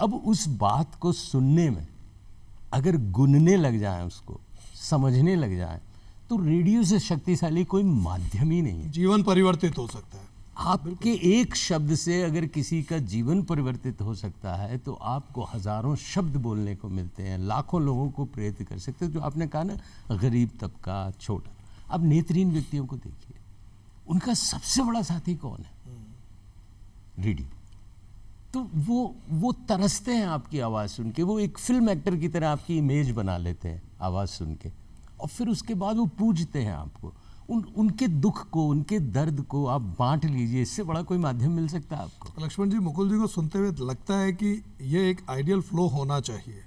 S3: अब उस बात को सुनने में अगर गुनने लग जाएं, उसको समझने लग जाएं, तो रेडियो से शक्तिशाली कोई माध्यम ही नहीं है।
S1: जीवन परिवर्तित हो सकता है।
S3: आपके एक शब्द से अगर किसी का जीवन परिवर्तित हो सकता है, तो आपको हजारों शब्द बोलने को मिलते हैं, लाखों लोगों को प्रेरित कर सकते हैं। जो आपने कहा ना, गरीब तबका, छोटा, अब नेत्रहीन व्यक्तियों को देखिए, उनका सबसे बड़ा साथी कौन है? रेडियो। तो वो तरसते हैं आपकी आवाज़ सुन के, वो एक फिल्म एक्टर की तरह आपकी इमेज बना लेते हैं आवाज़ सुन के, और फिर उसके बाद वो पूजते हैं आपको। उनके दुख को, उनके दर्द को आप बांट लीजिए, इससे बड़ा कोई माध्यम मिल सकता है आपको?
S1: लक्ष्मण जी, मुकुल जी को सुनते हुए लगता है कि ये एक आइडियल फ्लो होना चाहिए,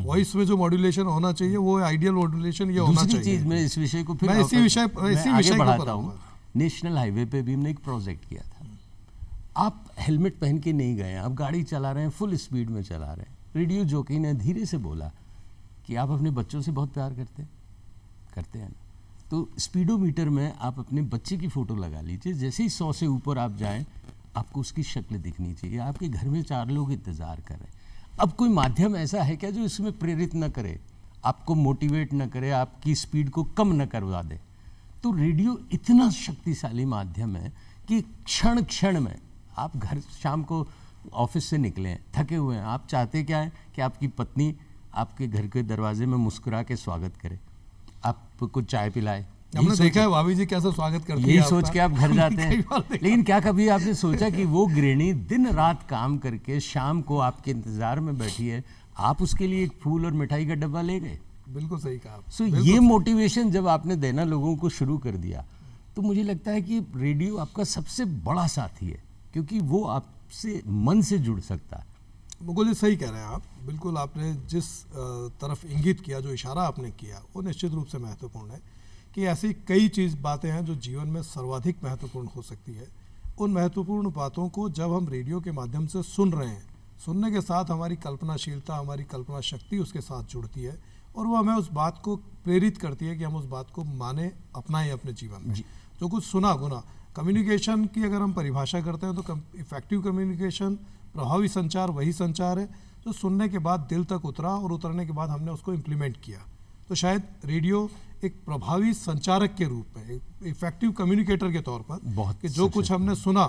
S1: वॉइस में जो मॉड्यूलेशन होना चाहिए वो आइडियल मॉड्यूलेशन ये होना चाहिए।
S3: चीज मैं इस विषय को फिर
S1: मैं इसी विषय
S3: बढ़ाता हूँ। नेशनल हाईवे पे भी हमने एक प्रोजेक्ट किया था। आप हेलमेट पहन के नहीं गए, आप गाड़ी चला रहे हैं, फुल स्पीड में चला रहे हैं, रेडियो जॉकी ने धीरे से बोला कि आप अपने बच्चों से बहुत प्यार करते हैं ना, तो स्पीडोमीटर में आप अपने बच्चे की फ़ोटो लगा लीजिए। जैसे ही 100 से ऊपर आप जाएं, आपको उसकी शक्ल दिखनी चाहिए। आपके घर में 4 लोग इंतज़ार कर रहे हैं। अब कोई माध्यम ऐसा है क्या जो इसमें प्रेरित न करे, आपको मोटिवेट न करे, आपकी स्पीड को कम न करवा दे? तो रेडियो इतना शक्तिशाली माध्यम है कि क्षण क्षण में आप घर, शाम को ऑफिस से निकले हैं, थके हुए हैं, आप चाहते क्या है कि आपकी पत्नी आपके घर के दरवाजे में मुस्कुरा के स्वागत करे, आपको चाय पिलाए।
S1: हमने देखा है भाभी जी कैसे स्वागत करती है,
S3: यही सोच के आप घर जाते हैं। लेकिन क्या कभी आपने सोचा कि वो गृहिणी दिन रात काम करके शाम को आपके इंतजार में बैठी है, आप उसके लिए एक फूल और मिठाई का डब्बा ले गए?
S1: बिल्कुल सही कहा।
S3: सो ये मोटिवेशन जब आपने देना लोगों को शुरू कर दिया, तो मुझे लगता है कि रेडियो आपका सबसे बड़ा साथी है, क्योंकि वो आपसे मन से जुड़ सकता है।
S1: मुकुल जी सही कह रहे हैं आप, बिल्कुल। आपने जिस तरफ इंगित किया, जो इशारा आपने किया, वो निश्चित रूप से महत्वपूर्ण है कि ऐसी कई बातें हैं जो जीवन में सर्वाधिक महत्वपूर्ण हो सकती है। उन महत्वपूर्ण बातों को जब हम रेडियो के माध्यम से सुन रहे हैं, सुनने के साथ हमारी कल्पनाशीलता, हमारी कल्पना शक्ति उसके साथ जुड़ती है और वो हमें उस बात को प्रेरित करती है कि हम उस बात को माने, अपनाएं अपने जीवन में। जो कुछ सुना गुना, कम्युनिकेशन की अगर हम परिभाषा करते हैं तो इफेक्टिव कम्युनिकेशन, प्रभावी संचार वही संचार है जो सुनने के बाद दिल तक उतरा और उतरने के बाद हमने उसको इम्प्लीमेंट किया। तो शायद रेडियो एक प्रभावी संचारक के रूप में, इफेक्टिव कम्युनिकेटर के तौर पर, कि जो कुछ हमने सुना,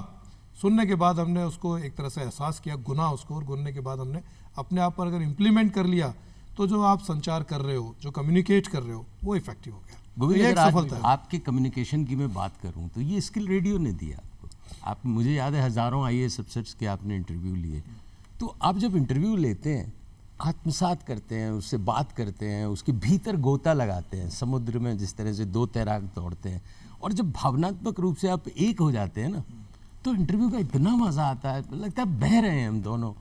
S1: सुनने के बाद हमने उसको एक तरह से एहसास किया, गुना उसको, और गुनने के बाद हमने अपने आप पर अगर इम्प्लीमेंट कर लिया तो जो आप संचार कर रहे हो, जो कम्युनिकेट कर रहे हो, वो इफेक्टिव हो गया।
S3: गोविंद,
S1: ये एक सफलता है।
S3: आपके कम्युनिकेशन की मैं बात करूं तो ये स्किल रेडियो ने दिया आपको। आप, मुझे याद है हज़ारों IAS अफसर्स के आपने इंटरव्यू लिए, तो आप जब इंटरव्यू लेते हैं, आत्मसात करते हैं, उससे बात करते हैं, उसके भीतर गोता लगाते हैं, समुद्र में जिस तरह से दो तैराक दौड़ते हैं, और जब भावनात्मक रूप से आप एक हो जाते हैं ना, तो इंटरव्यू का इतना मज़ा आता है, लगता है बह रहे हैं हम दोनों,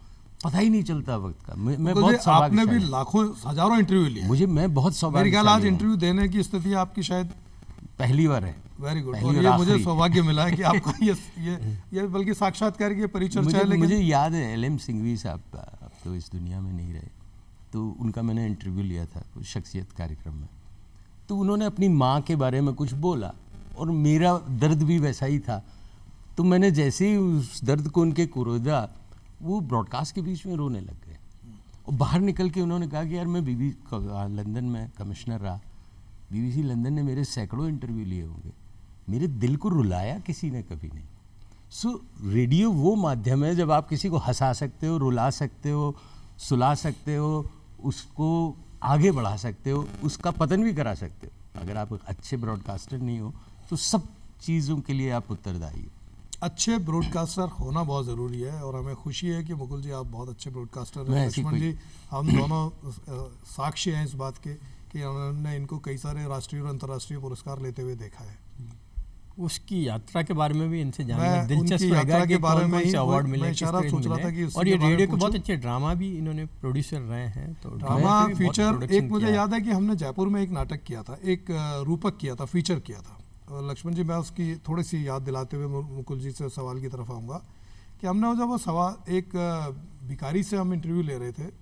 S3: पता ही नहीं चलता वक्त का। मैं बहुत
S1: आपने भी
S3: सौभाग्यशाली,
S1: लाखों हजारों इंटरव्यू लिए।
S3: मैं बहुत
S1: मेरे ख्याल
S3: सौभाग्यशाली
S1: आज
S3: हूँ।
S1: इंटरव्यू देने की स्थिति आपकी शायद
S3: पहली बार है।
S1: वेरी गुड,
S3: पहली
S1: और
S3: और
S1: ये मुझे
S3: आखिरी।
S1: सौभाग्य मिला है कि आपका ये बल्कि साक्षात्कार की परिचर्चा है। लेकिन
S3: मुझे याद है LM सिंघवी साहब का, अब तो इस दुनिया में नहीं रहे, तो उनका मैंने इंटरव्यू लिया था कुछ शख्सियत कार्यक्रम में, तो उन्होंने अपनी माँ के बारे में कुछ बोला और मेरा दर्द भी वैसा ही था, तो मैंने जैसे ही उस दर्द को उनके कुरोदा, वो ब्रॉडकास्ट के बीच में रोने लग गए और बाहर निकल के उन्होंने कहा कि यार मैं लंदन में कमिश्नर रहा, BBC लंदन ने मेरे सैकड़ों इंटरव्यू लिए होंगे, मेरे दिल को रुलाया किसी ने कभी नहीं। सो रेडियो वो माध्यम है जब आप किसी को हंसा सकते हो, रुला सकते हो, सुला सकते हो, उसको आगे बढ़ा सकते हो, उसका पतन भी करा सकते हो। अगर आप अच्छे ब्रॉडकास्टर नहीं हो तो सब चीज़ों के लिए आप उत्तरदायी हो।
S1: अच्छे ब्रॉडकास्टर होना बहुत ज़रूरी है और हमें खुशी है कि मुकुल जी आप बहुत अच्छे ब्रॉडकास्टर हैं। लक्ष्मण जी, हम दोनों साक्षी हैं इस बात के कि उन्होंने इनको कई सारे राष्ट्रीय और अंतर्राष्ट्रीय पुरस्कार लेते हुए देखा है।
S2: उसकी यात्रा के बारे में भी इनसे जानना
S1: मैं
S2: दिलचस्प
S1: उनकी
S2: रहेगा
S1: यात्रा
S2: कि
S1: के बारे
S2: कौन
S1: में
S2: कौन
S1: ही
S2: से अवार्ड
S1: मैं
S2: मिले, किस
S1: इशारा
S2: तरह
S1: सोच रहा
S2: मिले।
S1: था कि उसी
S2: और
S1: के
S2: ये
S1: बारे में
S2: रेडियो के बहुत
S1: पूछूं।
S2: अच्छे ड्रामा भी इन्होंने प्रोड्यूसर रहे हैं, तो
S1: ड्रामा
S2: पे भी बहुत
S1: फीचर,
S2: प्रोडक्शन
S1: एक मुझे
S2: किया है।
S1: याद है कि हमने जयपुर में एक नाटक किया था, एक रूपक किया था, फीचर किया था। और लक्ष्मण जी, मैं उसकी थोड़ी सी याद दिलाते हुए मुकुल जी से सवाल की तरफ आऊँगा कि हमने जब वो सवाल, एक भिखारी से हम इंटरव्यू ले रहे थे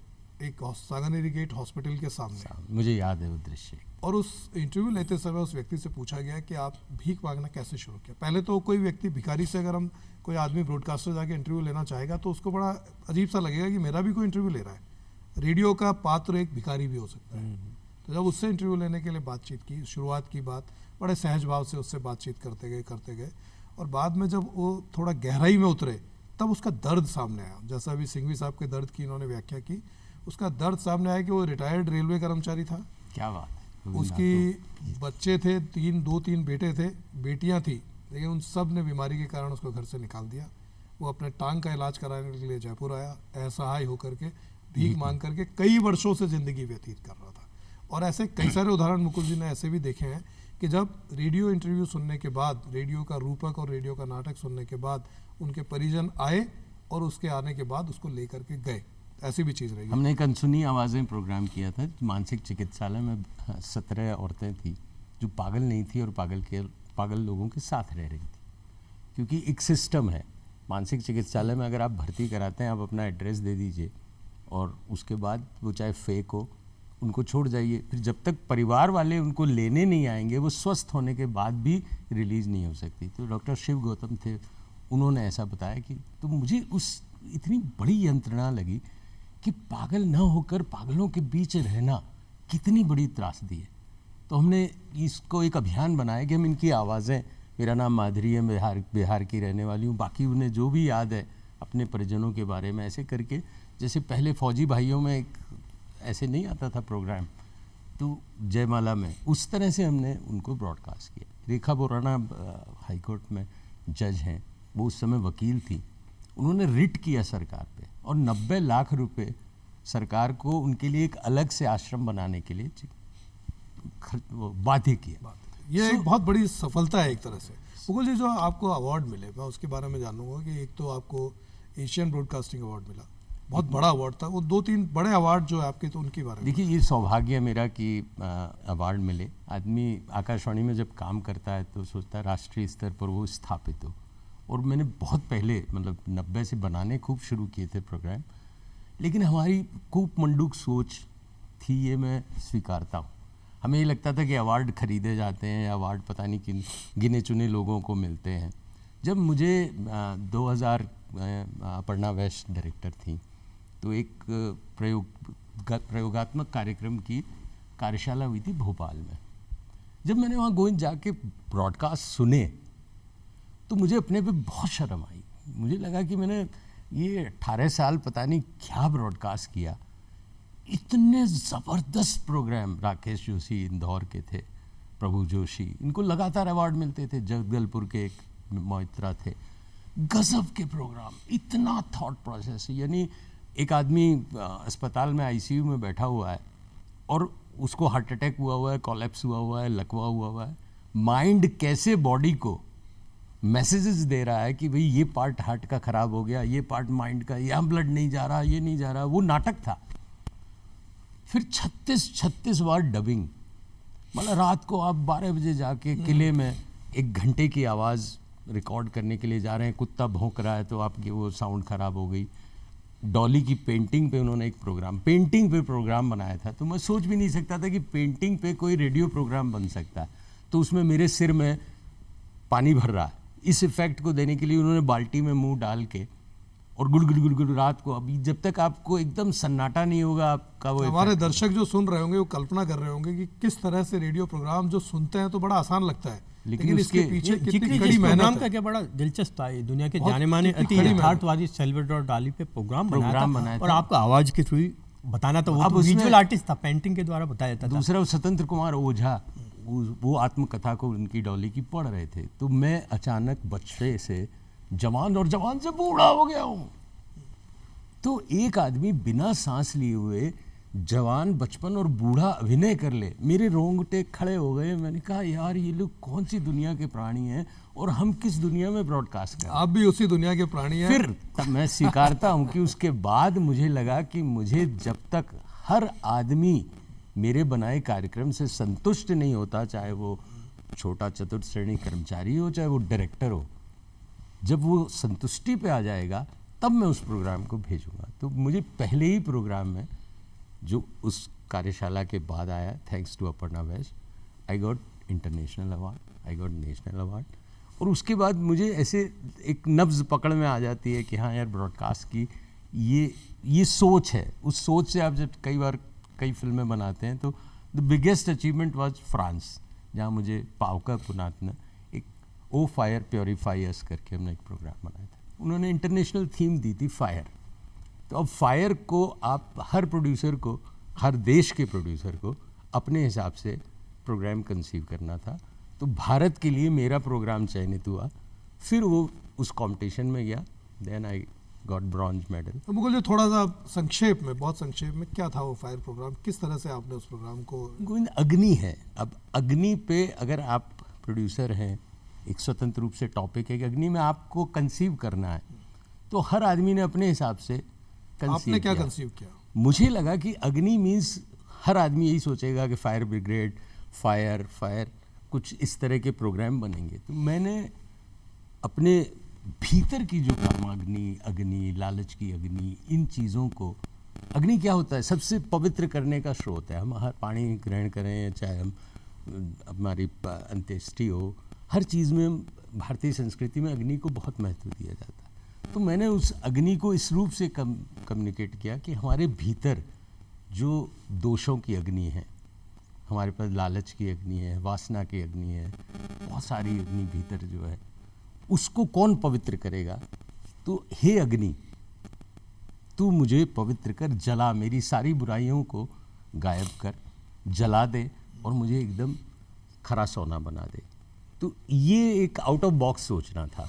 S1: एक सागानेरी गेट हॉस्पिटल के सामने,
S3: मुझे याद है वो दृश्य।
S1: और उस इंटरव्यू लेते समय उस व्यक्ति से पूछा गया कि आप भीख मांगना कैसे शुरू किया। पहले तो कोई व्यक्ति भिखारी से, अगर हम कोई आदमी ब्रॉडकास्टर जाके इंटरव्यू लेना चाहेगा तो उसको बड़ा अजीब सा लगेगा कि मेरा भी कोई इंटरव्यू ले रहा है। रेडियो का पात्र एक भिखारी भी हो सकता है। तो जब उससे इंटरव्यू लेने के लिए बातचीत की, शुरुआत की बात बड़े सहज भाव से उससे बातचीत करते गए और बाद में जब वो थोड़ा गहराई में उतरे तब उसका दर्द सामने आया। जैसा अभी सिंघवी साहब के दर्द की इन्होंने व्याख्या की, उसका दर्द सामने आया कि वो रिटायर्ड रेलवे कर्मचारी था।
S3: क्या बात है।
S1: उसकी बच्चे थे, दो तीन बेटे थे, बेटियां थी, लेकिन उन सब ने बीमारी के कारण उसको घर से निकाल दिया। वो अपने टांग का इलाज कराने के लिए जयपुर आया, असहाय होकर के, भीख मांग करके कई वर्षों से ज़िंदगी व्यतीत कर रहा था। और ऐसे कई सारे उदाहरण मुकुल जी ने ऐसे भी देखे हैं कि जब रेडियो इंटरव्यू सुनने के बाद, रेडियो का रूपक और रेडियो का नाटक सुनने के बाद उनके परिजन आए और उसके आने के बाद उसको लेकर के गए। ऐसी भी चीज़ रही।
S3: हमने एक अनसुनी आवाज़ें प्रोग्राम किया था मानसिक चिकित्सालय में। 17 औरतें थी जो पागल नहीं थी और पागल लोगों के साथ रह रही थी, क्योंकि एक सिस्टम है मानसिक चिकित्सालय में। अगर आप भर्ती कराते हैं, आप अपना एड्रेस दे दीजिए और उसके बाद वो चाहे फेक हो, उनको छोड़ जाइए। फिर जब तक परिवार वाले उनको लेने नहीं आएंगे, वो स्वस्थ होने के बाद भी रिलीज़ नहीं हो सकती। तो डॉक्टर शिव गौतम थे, उन्होंने ऐसा बताया कि तो मुझे उस इतनी बड़ी यंत्रणा लगी कि पागल न होकर पागलों के बीच रहना कितनी बड़ी त्रासदी है। तो हमने इसको एक अभियान बनाया कि हम इनकी आवाज़ें, मेरा नाम माधुरी है, बिहार की रहने वाली हूँ, बाकी उन्हें जो भी याद है अपने परिजनों के बारे में, ऐसे करके, जैसे पहले फौजी भाइयों में एक ऐसे नहीं आता था प्रोग्राम, तो जयमाला में उस तरह से हमने उनको ब्रॉडकास्ट किया। रेखा बोराना हाईकोर्ट में जज हैं, वो उस समय वकील थी। उन्होंने रिट किया सरकार पे और 90 लाख रुपए सरकार को उनके लिए एक अलग से आश्रम बनाने के लिए बाध्य किया।
S1: ये एक बहुत बड़ी सफलता है एक तरह से। मुकुल जी, जो आपको अवार्ड मिले, मैं उसके बारे में जानूंगा कि एक तो आपको एशियन ब्रॉडकास्टिंग अवार्ड मिला, बहुत बड़ा अवार्ड था वो। 2-3 बड़े अवार्ड जो है आपके, तो उनके बारे में
S3: देखिए, ये सौभाग्य है मेरा कि अवार्ड मिले। आदमी आकाशवाणी में जब काम करता है तो सोचता है राष्ट्रीय स्तर पर वो स्थापित हो, और मैंने बहुत पहले, मतलब 90 से बनाने खूब शुरू किए थे प्रोग्राम, लेकिन हमारी कूप मंडूक सोच थी, ये मैं स्वीकारता हूँ। हमें ये लगता था कि अवार्ड खरीदे जाते हैं या अवार्ड पता नहीं किन गिने चुने लोगों को मिलते हैं। जब मुझे 2000 अपर्णा वैश्य डायरेक्टर थी, तो एक प्रयोगात्मक कार्यक्रम की कार्यशाला हुई थी भोपाल में। जब मैंने वहाँ गोविंद जाके ब्रॉडकास्ट सुने तो मुझे अपने पे बहुत शर्म आई। मुझे लगा कि मैंने ये 18 साल पता नहीं क्या ब्रॉडकास्ट किया। इतने ज़बरदस्त प्रोग्राम, राकेश जोशी इंदौर के थे, प्रभु जोशी, इनको लगातार अवार्ड मिलते थे, जगदलपुर के एक मोइत्रा थे, गजब के प्रोग्राम, इतना थॉट प्रोसेस। यानी एक आदमी अस्पताल में आईसीयू में बैठा हुआ है और उसको हार्ट अटैक हुआ है, कोलैप्स हुआ है, लकवा हुआ है, माइंड कैसे बॉडी को मैसेजेस दे रहा है कि भाई ये पार्ट हार्ट का ख़राब हो गया, ये पार्ट माइंड का, यहाँ ब्लड नहीं जा रहा, ये नहीं जा रहा। वो नाटक था। फिर 36 बार डबिंग, मतलब रात को आप 12 बजे जाके किले में 1 घंटे की आवाज़ रिकॉर्ड करने के लिए जा रहे हैं, कुत्ता भौंक रहा है तो आपकी वो साउंड ख़राब हो गई। डॉली की पेंटिंग पे उन्होंने एक पेंटिंग पे प्रोग्राम बनाया था, तो मैं सोच भी नहीं सकता था कि पेंटिंग पे कोई रेडियो प्रोग्राम बन सकता है। तो उसमें मेरे सिर में पानी भर रहा है, इस इफेक्ट को देने के लिए उन्होंने बाल्टी में मुंह डाल के और गुड़ रात को, अभी जब तक आपको एकदम सन्नाटा नहीं होगा आपका वो।
S1: हमारे दर्शक जो सुन रहे होंगे वो कल्पना कर रहे होंगे कि किस तरह से रेडियो प्रोग्राम जो सुनते हैं तो बड़ा आसान लगता है, लेकिन इसके पीछे कितनी कड़ी मेहनत है।
S2: क्या बड़ा दिलचस्प था। दुनिया के जाने माने अति यथार्थवादी सैल्वाडोर डाली पे प्रोग्राम बनाया और आपका आवाज के थ्रू बताना, तो वो विजुअल आर्टिस्ट था, पेंटिंग के द्वारा बताया था।
S3: दूसरा वो स्वतंत्र कुमार ओझा, वो आत्मकथा को उनकी डॉली की पढ़ रहे थे, तो मैं अचानक बच्चे से जवान और जवान से बूढ़ा हो गया हूँ। तो एक आदमी बिना सांस लिए हुए जवान, बचपन और बूढ़ा अभिनय कर ले, मेरे रोंगटे खड़े हो गए। मैंने कहा यार ये लोग कौन सी दुनिया के प्राणी हैं और हम किस दुनिया में ब्रॉडकास्ट कर रहे हैं।
S1: आप भी उसी दुनिया के प्राणी हैं।
S3: फिर तब मैं स्वीकारता हूँ कि उसके बाद मुझे लगा कि मुझे जब तक हर आदमी मेरे बनाए कार्यक्रम से संतुष्ट नहीं होता, चाहे वो छोटा चतुर्थ श्रेणी कर्मचारी हो, चाहे वो डायरेक्टर हो, जब वो संतुष्टि पे आ जाएगा तब मैं उस प्रोग्राम को भेजूंगा। तो मुझे पहले ही प्रोग्राम में जो उस कार्यशाला के बाद आया, thanks to Aparna Vysya, I got international award, I got national award. और उसके बाद मुझे ऐसे एक नब्ज़ पकड़ में आ जाती है कि हाँ यार, ब्रॉडकास्ट की ये सोच है। उस सोच से आप जब कई फिल्में बनाते हैं, तो the biggest achievement was France, जहाँ मुझे पावका पुनातन एक ओ फायर प्योरीफायर्स करके हमने एक प्रोग्राम बनाया था। उन्होंने इंटरनेशनल थीम दी थी फायर। तो अब फायर को आप हर प्रोड्यूसर को, हर देश के प्रोड्यूसर को अपने हिसाब से प्रोग्राम कंसीव करना था। तो भारत के लिए मेरा प्रोग्राम चयनित हुआ, फिर वो उस कंपटीशन में गया, then I got bronze medal.
S1: तो मुकुल जी, थोड़ा सा संक्षेप में, बहुत संक्षेप में, क्या था वो फायर प्रोग्राम, किस तरह से आपने उस प्रोग्राम को?
S3: गोविंद, अग्नि है। अब अग्नि पे अगर आप प्रोड्यूसर हैं, एक स्वतंत्र रूप से टॉपिक है कि अग्नि में आपको कंसीव करना है, तो हर आदमी ने अपने हिसाब से कंसीव।
S1: आपने क्या कंसीव किया?
S3: मुझे लगा कि अग्नि मीन्स हर आदमी यही सोचेगा कि फायर ब्रिगेड, फायर कुछ इस तरह के प्रोग्राम बनेंगे। तो मैंने अपने भीतर की जो अग्नि, लालच की अग्नि, इन चीज़ों को, अग्नि क्या होता है, सबसे पवित्र करने का स्रोत है। हम हर पानी ग्रहण करें, चाहे हम हमारी अंत्येष्टि हो, हर चीज़ में भारतीय संस्कृति में अग्नि को बहुत महत्व दिया जाता है। तो मैंने उस अग्नि को इस रूप से कम्युनिकेट किया कि हमारे भीतर जो दोषों की अग्नि है, हमारे पास लालच की अग्नि है, वासना की अग्नि है, बहुत सारी अग्नि भीतर जो है, उसको कौन पवित्र करेगा? तो हे अग्नि, तू मुझे पवित्र कर, जला, मेरी सारी बुराइयों को गायब कर, जला दे और मुझे एकदम खरा सोना बना दे। तो ये एक आउट ऑफ बॉक्स सोचना था।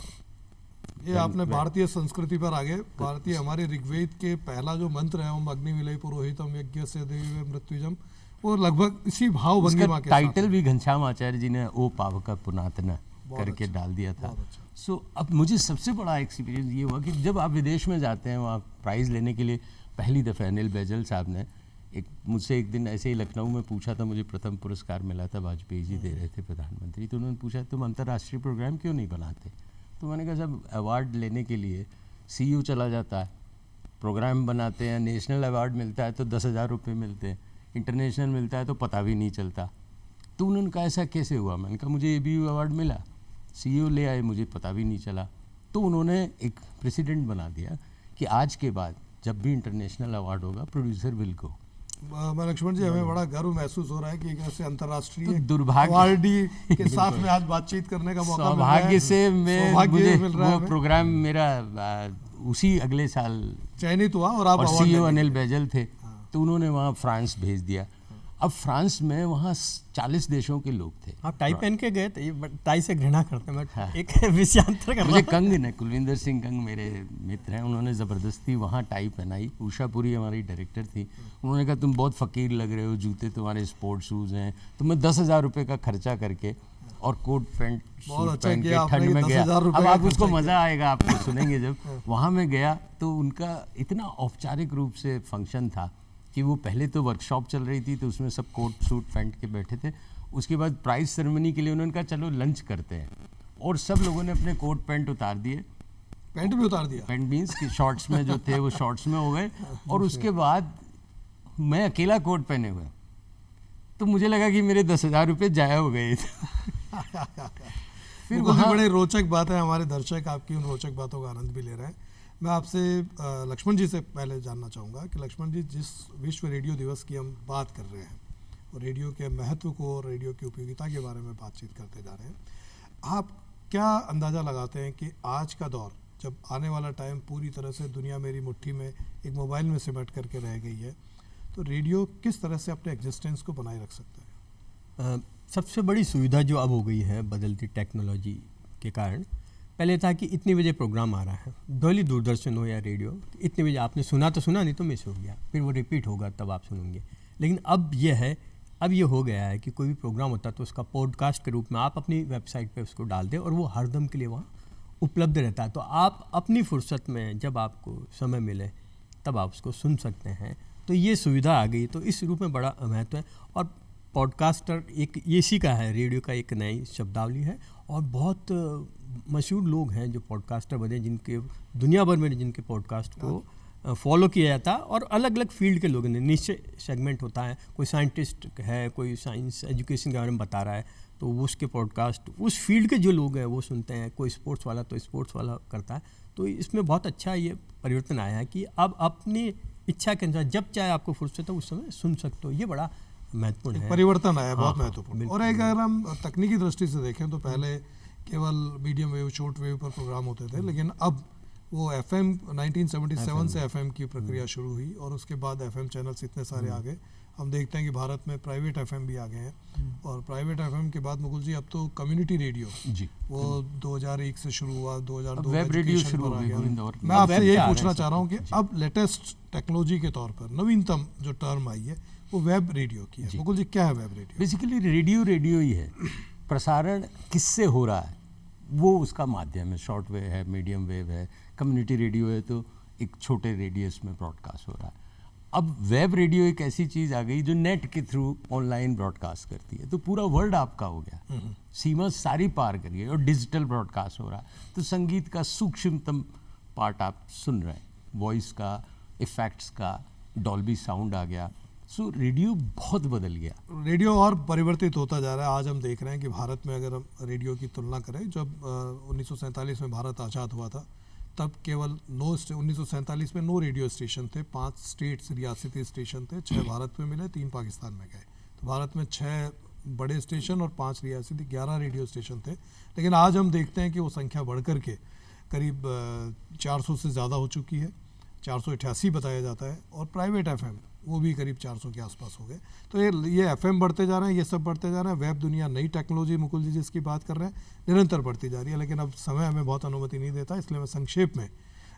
S1: ये आपने भारतीय संस्कृति पर आगे, भारतीय हमारे ऋग्वेद के पहला जो मंत्र है, ओम अग्नि विलय पुरोहितम यज्ञ से देवी मृत्युजम, वो लगभग इसी भाव भंगिमा के
S3: टाइटल भी घनश्याम आचार्य जी ने ओ पावका पुनातना करके डाल दिया था। सो अब मुझे सबसे बड़ा एक्सपीरियंस ये हुआ कि जब आप विदेश में जाते हैं, वहाँ प्राइज़ लेने के लिए पहली दफ़ा अनिल बैजल साहब ने मुझसे एक दिन ऐसे ही लखनऊ में पूछा था, मुझे प्रथम पुरस्कार मिला था, वाजपेयी जी दे रहे थे प्रधानमंत्री, तो उन्होंने पूछा तुम अंतर्राष्ट्रीय प्रोग्राम क्यों नहीं बनाते? तो मैंने कहा जब अवार्ड लेने के लिए CEO चला जाता है, प्रोग्राम बनाते हैं, नेशनल अवार्ड मिलता है तो 10,000 रुपये मिलते हैं, इंटरनेशनल मिलता है तो पता भी नहीं चलता। तो उन्होंने कहा ऐसा कैसे हुआ? मैंने कहा मुझे ABU अवार्ड मिला, CEO ले आए, मुझे पता भी नहीं चला। तो उन्होंने एक प्रेसिडेंट बना दिया कि आज के बाद जब भी इंटरनेशनल अवार्ड होगा प्रोड्यूसर विल गो।
S1: लक्ष्मण जी, हमें बड़ा गर्व महसूस हो रहा है कि एक ऐसे अंतर्राष्ट्रीय
S3: तो दुर्भाग्य
S1: अवार्डी के साथ में आज बातचीत करने का मौका मिल रहा है।
S3: सौभाग्य से मुझे
S1: मिल रहा है
S3: वो प्रोग्राम मेरा उसी अगले साल
S1: चयनित हुआ और आप
S3: और
S1: अवार्ड
S3: CEO
S1: लेंगे।
S3: अनिल बैजल थे, तो उन्होंने वहाँ फ्रांस भेज दिया। अब फ्रांस में वहाँ 40 देशों के लोग थे।
S2: आप टाई पहन के गए थे, ये टाई से घृणा करते हैं,
S3: हाँ।
S2: एक विषयांतर कर रहा
S3: मुझे
S2: हूं।
S3: कंग ने, कुलविंदर सिंह कंग मेरे मित्र हैं, उन्होंने ज़बरदस्ती वहाँ टाई पहनाई। उषा पुरी हमारी डायरेक्टर थी, उन्होंने कहा तुम बहुत फ़कीर लग रहे हो, जूते तुम्हारे स्पोर्ट शूज़ हैं। तो मैं 10,000 रुपये का खर्चा करके और कोट पैंट
S1: बहुत
S3: सूट
S1: अच्छा
S3: पहन
S1: किया
S3: के
S1: आपने
S3: ठंड
S1: कि
S3: में गया।
S1: 10,000 रुपये
S3: अब
S1: का
S3: आप उसको
S1: खर्चा
S3: मज़ा आएगा, आपको सुनेंगे जब वहाँ मैं गया तो उनका इतना औपचारिक रूप से फंक्शन था कि वो पहले तो वर्कशॉप चल रही थी तो उसमें सब कोट सूट पहन के बैठे थे। उसके बाद प्राइज़ सेरेमनी के लिए उन्होंने कहा चलो लंच करते हैं, और सब लोगों ने अपने कोट पैंट उतार दिए।
S1: पैंट भी उतार दिया।
S3: पैंट मीन्स कि शॉर्ट्स में जो थे वो शॉर्ट्स में हो गए, और उसके बाद मैं अकेला कोट पहने हुए। तो मुझे लगा कि मेरे 10,000 रुपये जाया हो गए।
S1: फिर वहाँ बड़े रोचक बात है, हमारे दर्शक आपकी उन रोचक बातों का आनंद भी ले रहे हैं। मैं आपसे लक्ष्मण जी से पहले जानना चाहूँगा कि लक्ष्मण जी, जिस विश्व रेडियो दिवस की हम बात कर रहे हैं और रेडियो के महत्व को और रेडियो की उपयोगिता के बारे में बातचीत करते जा रहे हैं, आप क्या अंदाज़ा लगाते हैं कि आज का दौर, जब आने वाला टाइम पूरी तरह से दुनिया मेरी मुट्ठी में एक मोबाइल में सिमट करके रह गई है, तो रेडियो किस तरह से अपने एग्जिस्टेंस को बनाए रख सकता है?
S2: सबसे बड़ी सुविधा जो अब हो गई है बदलती टेक्नोलॉजी के कारण, पहले था कि इतने बजे प्रोग्राम आ रहा है, भले दूरदर्शन हो या रेडियो, इतने बजे आपने सुना तो सुना, नहीं तो मिस हो गया, फिर वो रिपीट होगा तब आप सुनेंगे। लेकिन अब ये हो गया है कि कोई भी प्रोग्राम होता है तो उसका पॉडकास्ट के रूप में आप अपनी वेबसाइट पे उसको डाल दें और वो हरदम के लिए वहाँ उपलब्ध रहता है। तो आप अपनी फुर्सत में जब आपको समय मिले तब आप उसको सुन सकते हैं। तो ये सुविधा आ गई, तो इस रूप में बड़ा महत्व है। और पॉडकास्टर एक इसी का है, रेडियो का एक नई शब्दावली है, और बहुत मशहूर लोग हैं जो पॉडकास्टर बने, जिनके दुनिया भर में जिनके पॉडकास्ट को फॉलो किया जाता है, और अलग अलग फील्ड के लोग हैं, निश्चय सेगमेंट होता है। कोई साइंटिस्ट है, कोई साइंस एजुकेशन के बारे में बता रहा है तो उसके पॉडकास्ट उस फील्ड के जो लोग हैं वो सुनते हैं, कोई स्पोर्ट्स वाला तो स्पोर्ट्स वाला करता है। तो इसमें बहुत अच्छा ये परिवर्तन आया है कि अब अपनी इच्छा के अनुसार जब चाहे आपको फुर्सत हो उस समय सुन सकते हो। ये बड़ा महत्वपूर्ण है,
S1: परिवर्तन आया, बहुत
S2: हाँ,
S1: महत्वपूर्ण। और एक अगर हम तकनीकी दृष्टि से देखें तो पहले केवल मीडियम वेव, शॉर्ट वेव पर प्रोग्राम होते थे, लेकिन अब वो FM 1977 से FM की प्रक्रिया शुरू हुई और उसके बाद FM चैनल्स इतने सारे आ गए। हम देखते हैं कि भारत में प्राइवेट FM भी आ गए हैं, और प्राइवेट FM के बाद मुकुल जी अब तो कम्युनिटी रेडियो
S3: जी
S1: वो 2001 से शुरू हुआ, 2002
S3: वेब रेडियो शुरू
S1: पर आ
S3: हुई
S1: गया।
S3: गोविंद।
S1: मैं आपसे यही पूछना चाह रहा हूँ कि अब लेटेस्ट टेक्नोलॉजी के तौर पर नवीनतम जो टर्म आई है वो वेब रेडियो की है। मुकुल जी, क्या है वेब रेडियो?
S3: बेसिकली रेडियो ही है। प्रसारण किससे हो रहा है वो उसका माध्यम है। शॉर्ट वेव है, मीडियम वेव है, कम्युनिटी रेडियो है तो एक छोटे रेडियस में ब्रॉडकास्ट हो रहा है। अब वेब रेडियो एक ऐसी चीज़ आ गई जो नेट के थ्रू ऑनलाइन ब्रॉडकास्ट करती है, तो पूरा वर्ल्ड आपका हो गया, सीमा सारी पार करिए, और डिजिटल ब्रॉडकास्ट हो रहा है। तो संगीत का सूक्ष्मतम पार्ट आप सुन रहे हैं, वॉइस का, इफेक्ट्स का, डॉल्बी साउंड आ गया। सो रेडियो बहुत बदल गया।
S1: रेडियो और परिवर्तित होता जा रहा है। आज हम देख रहे हैं कि भारत में अगर हम रेडियो की तुलना करें, जब 1947 में भारत आज़ाद हुआ था तब केवल 1947 में 9 रेडियो स्टेशन थे, 5 स्टेट्स रियासती स्टेशन थे, 6 भारत में मिले, 3 पाकिस्तान में गए। तो भारत में 6 बड़े स्टेशन और 5 रियासती, 11 रेडियो स्टेशन थे। लेकिन आज हम देखते हैं कि वो संख्या बढ़ कर के करीब 400 से ज़्यादा हो चुकी है, 488 बताया जाता है, और प्राइवेट FM वो भी करीब 400 के आसपास हो गए। तो ये FM बढ़ते जा रहे हैं, ये सब बढ़ते जा रहे हैं। वेब दुनिया, नई टेक्नोलॉजी मुकुल जी जिसकी बात कर रहे हैं, निरंतर बढ़ती जा रही है। लेकिन अब समय हमें बहुत अनुमति नहीं देता, इसलिए मैं संक्षेप में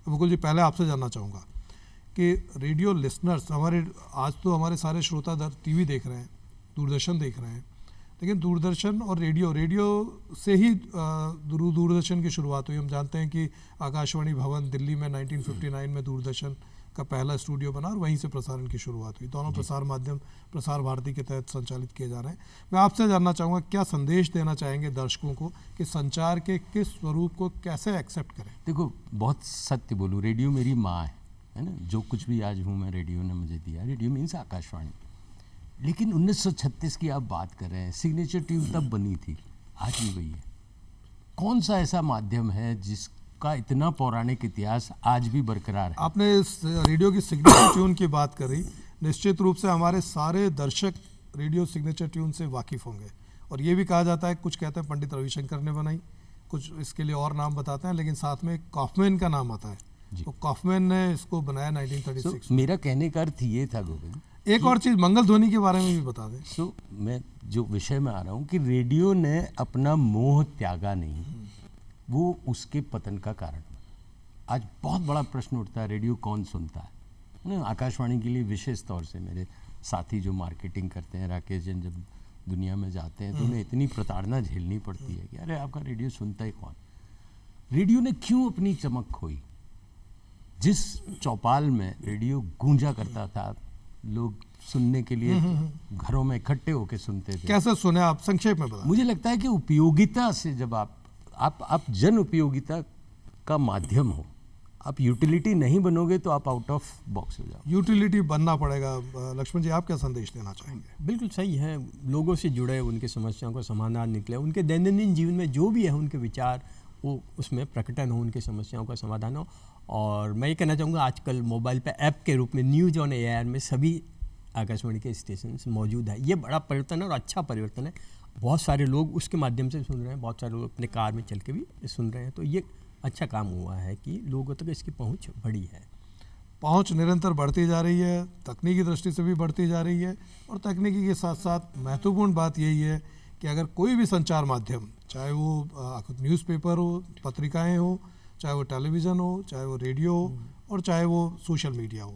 S1: मुकुल जी पहले आपसे जानना चाहूँगा कि रेडियो लिसनर्स हमारे, आज तो हमारे सारे श्रोता TV देख रहे हैं, दूरदर्शन देख रहे हैं, लेकिन दूरदर्शन और रेडियो से ही दूरदर्शन की शुरुआत हुई। हम जानते हैं कि आकाशवाणी भवन दिल्ली में 1959 में दूरदर्शन का पहला स्टूडियो बना और वहीं से प्रसारण की शुरुआत हुई। दोनों प्रसार माध्यम प्रसार भारती के तहत संचालित किए जा रहे हैं। मैं आपसे जानना चाहूँगा, क्या संदेश देना चाहेंगे दर्शकों को कि संचार के किस स्वरूप को कैसे एक्सेप्ट करें?
S3: देखो, बहुत सत्य बोलूँ, रेडियो मेरी माँ है। है ना, जो कुछ भी आज हूँ मैं रेडियो ने मुझे दिया, रेडियो मीन्स आकाशवाणी। लेकिन 1936 की आप बात कर रहे हैं, सिग्नेचर ट्यून तब बनी थी, आज भी वही है। कौन सा ऐसा माध्यम है जिसका इतना पौराणिक इतिहास आज भी बरकरार है?
S1: आपने इस रेडियो की सिग्नेचर ट्यून की बात करी, निश्चित रूप से हमारे सारे दर्शक रेडियो सिग्नेचर ट्यून से वाकिफ़ होंगे। और ये भी कहा जाता है, कुछ कहते हैं पंडित रविशंकर ने बनाई, कुछ इसके लिए और नाम बताते हैं, लेकिन साथ में कॉफमैन का नाम आता है। तो कॉफमैन ने इसको बनाया 1936
S3: मेरा कहने का अर्थ ये था गोविंद,
S1: एक और चीज़ मंगल ध्वनि के बारे में भी बता दें।
S3: मैं जो विषय में आ रहा हूँ कि रेडियो ने अपना मोह त्यागा नहीं, वो उसके पतन का कारण। आज बहुत बड़ा प्रश्न उठता है, रेडियो कौन सुनता है ना। आकाशवाणी के लिए विशेष तौर से मेरे साथी जो मार्केटिंग करते हैं, राकेश जैन, जब दुनिया में जाते हैं तो उन्हें इतनी प्रताड़ना झेलनी पड़ती है कि अरे आपका रेडियो सुनता ही कौन। रेडियो ने क्यों अपनी चमक खोई? जिस चौपाल में रेडियो गूंजा करता था, लोग सुनने के लिए घरों में इकट्ठे होकर सुनते थे।
S1: कैसे सुने आप, संक्षेप में बताएं।
S3: मुझे लगता है कि उपयोगिता से, जब आप जन उपयोगिता का माध्यम हो, आप यूटिलिटी नहीं बनोगे तो आप आउट ऑफ बॉक्स हो जाओ।
S1: यूटिलिटी बनना पड़ेगा। लक्ष्मण जी, आप क्या संदेश देना चाहेंगे?
S2: बिल्कुल सही है, लोगों से जुड़े, उनकी समस्याओं का समाधान निकले, उनके दैनंदिन जीवन में जो भी है उनके विचार वो उसमें प्रकटन हो, उनकी समस्याओं का समाधान हो। और मैं ये कहना चाहूँगा, आजकल मोबाइल पे ऐप के रूप में न्यूज़ ऑन एयर में सभी आकाशवाणी के स्टेशन मौजूद है। ये बड़ा परिवर्तन है और अच्छा परिवर्तन है। बहुत सारे लोग उसके माध्यम से सुन रहे हैं, बहुत सारे लोग अपने कार में चल के भी सुन रहे हैं। तो ये अच्छा काम हुआ है कि लोगों तक इसकी पहुंच बढ़ी है।
S1: पहुंच निरंतर बढ़ती जा रही है, तकनीकी दृष्टि से भी बढ़ती जा रही है। और तकनीकी के साथ साथ महत्वपूर्ण बात यही है कि अगर कोई भी संचार माध्यम, चाहे वो न्यूज़पेपर हो, पत्रिकाएं हो, चाहे वो टेलीविज़न हो, चाहे वो रेडियो हो, और चाहे वो सोशल मीडिया हो,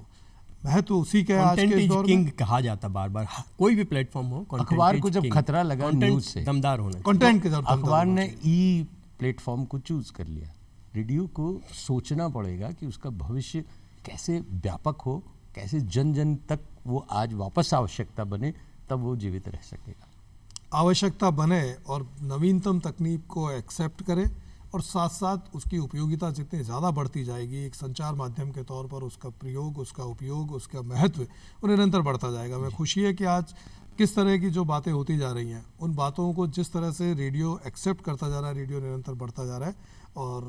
S1: महत्व उसी का आज के दौर
S2: किंग
S1: में
S2: कहा जाता बार बार। कोई भी प्लेटफॉर्म हो,
S3: अखबार को जब खतरा लगा न्यूज़ से,
S2: दमदार होना,
S1: कंटेंट के जरूरत,
S3: अखबार ने ई प्लेटफॉर्म को चूज कर लिया। रेडियो को सोचना पड़ेगा कि उसका भविष्य कैसे व्यापक हो, कैसे जन जन तक वो आज वापस आवश्यकता बने, तब वो जीवित रह सकेगा।
S1: आवश्यकता बने और नवीनतम तकनीक को एक्सेप्ट करे, और साथ साथ उसकी उपयोगिता जितनी ज़्यादा बढ़ती जाएगी, एक संचार माध्यम के तौर पर उसका प्रयोग, उसका उपयोग, उसका महत्व वो निरंतर बढ़ता जाएगा। मैं खुशी है कि आज किस तरह की जो बातें होती जा रही हैं, उन बातों को जिस तरह से रेडियो एक्सेप्ट करता जा रहा है, रेडियो निरंतर बढ़ता जा रहा है। और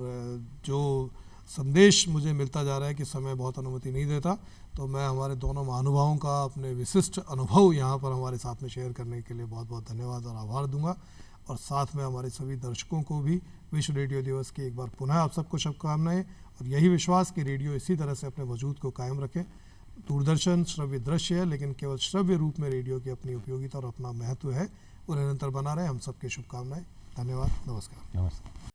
S1: जो संदेश मुझे मिलता जा रहा है कि समय बहुत अनुमति नहीं देता, तो मैं हमारे दोनों महानुभावों का अपने विशिष्ट अनुभव यहाँ पर हमारे साथ में शेयर करने के लिए बहुत बहुत धन्यवाद और आभार दूंगा। और साथ में हमारे सभी दर्शकों को भी विश्व रेडियो दिवस की एक बार पुनः आप सबको शुभकामनाएं, और यही विश्वास कि रेडियो इसी तरह से अपने वजूद को कायम रखे। दूरदर्शन श्रव्य दृश्य है, लेकिन केवल श्रव्य रूप में रेडियो की अपनी उपयोगिता और अपना महत्व है, वो निरंतर बना रहे। हम सबकी शुभकामनाएं। धन्यवाद, नमस्कार।
S3: नमस्कार।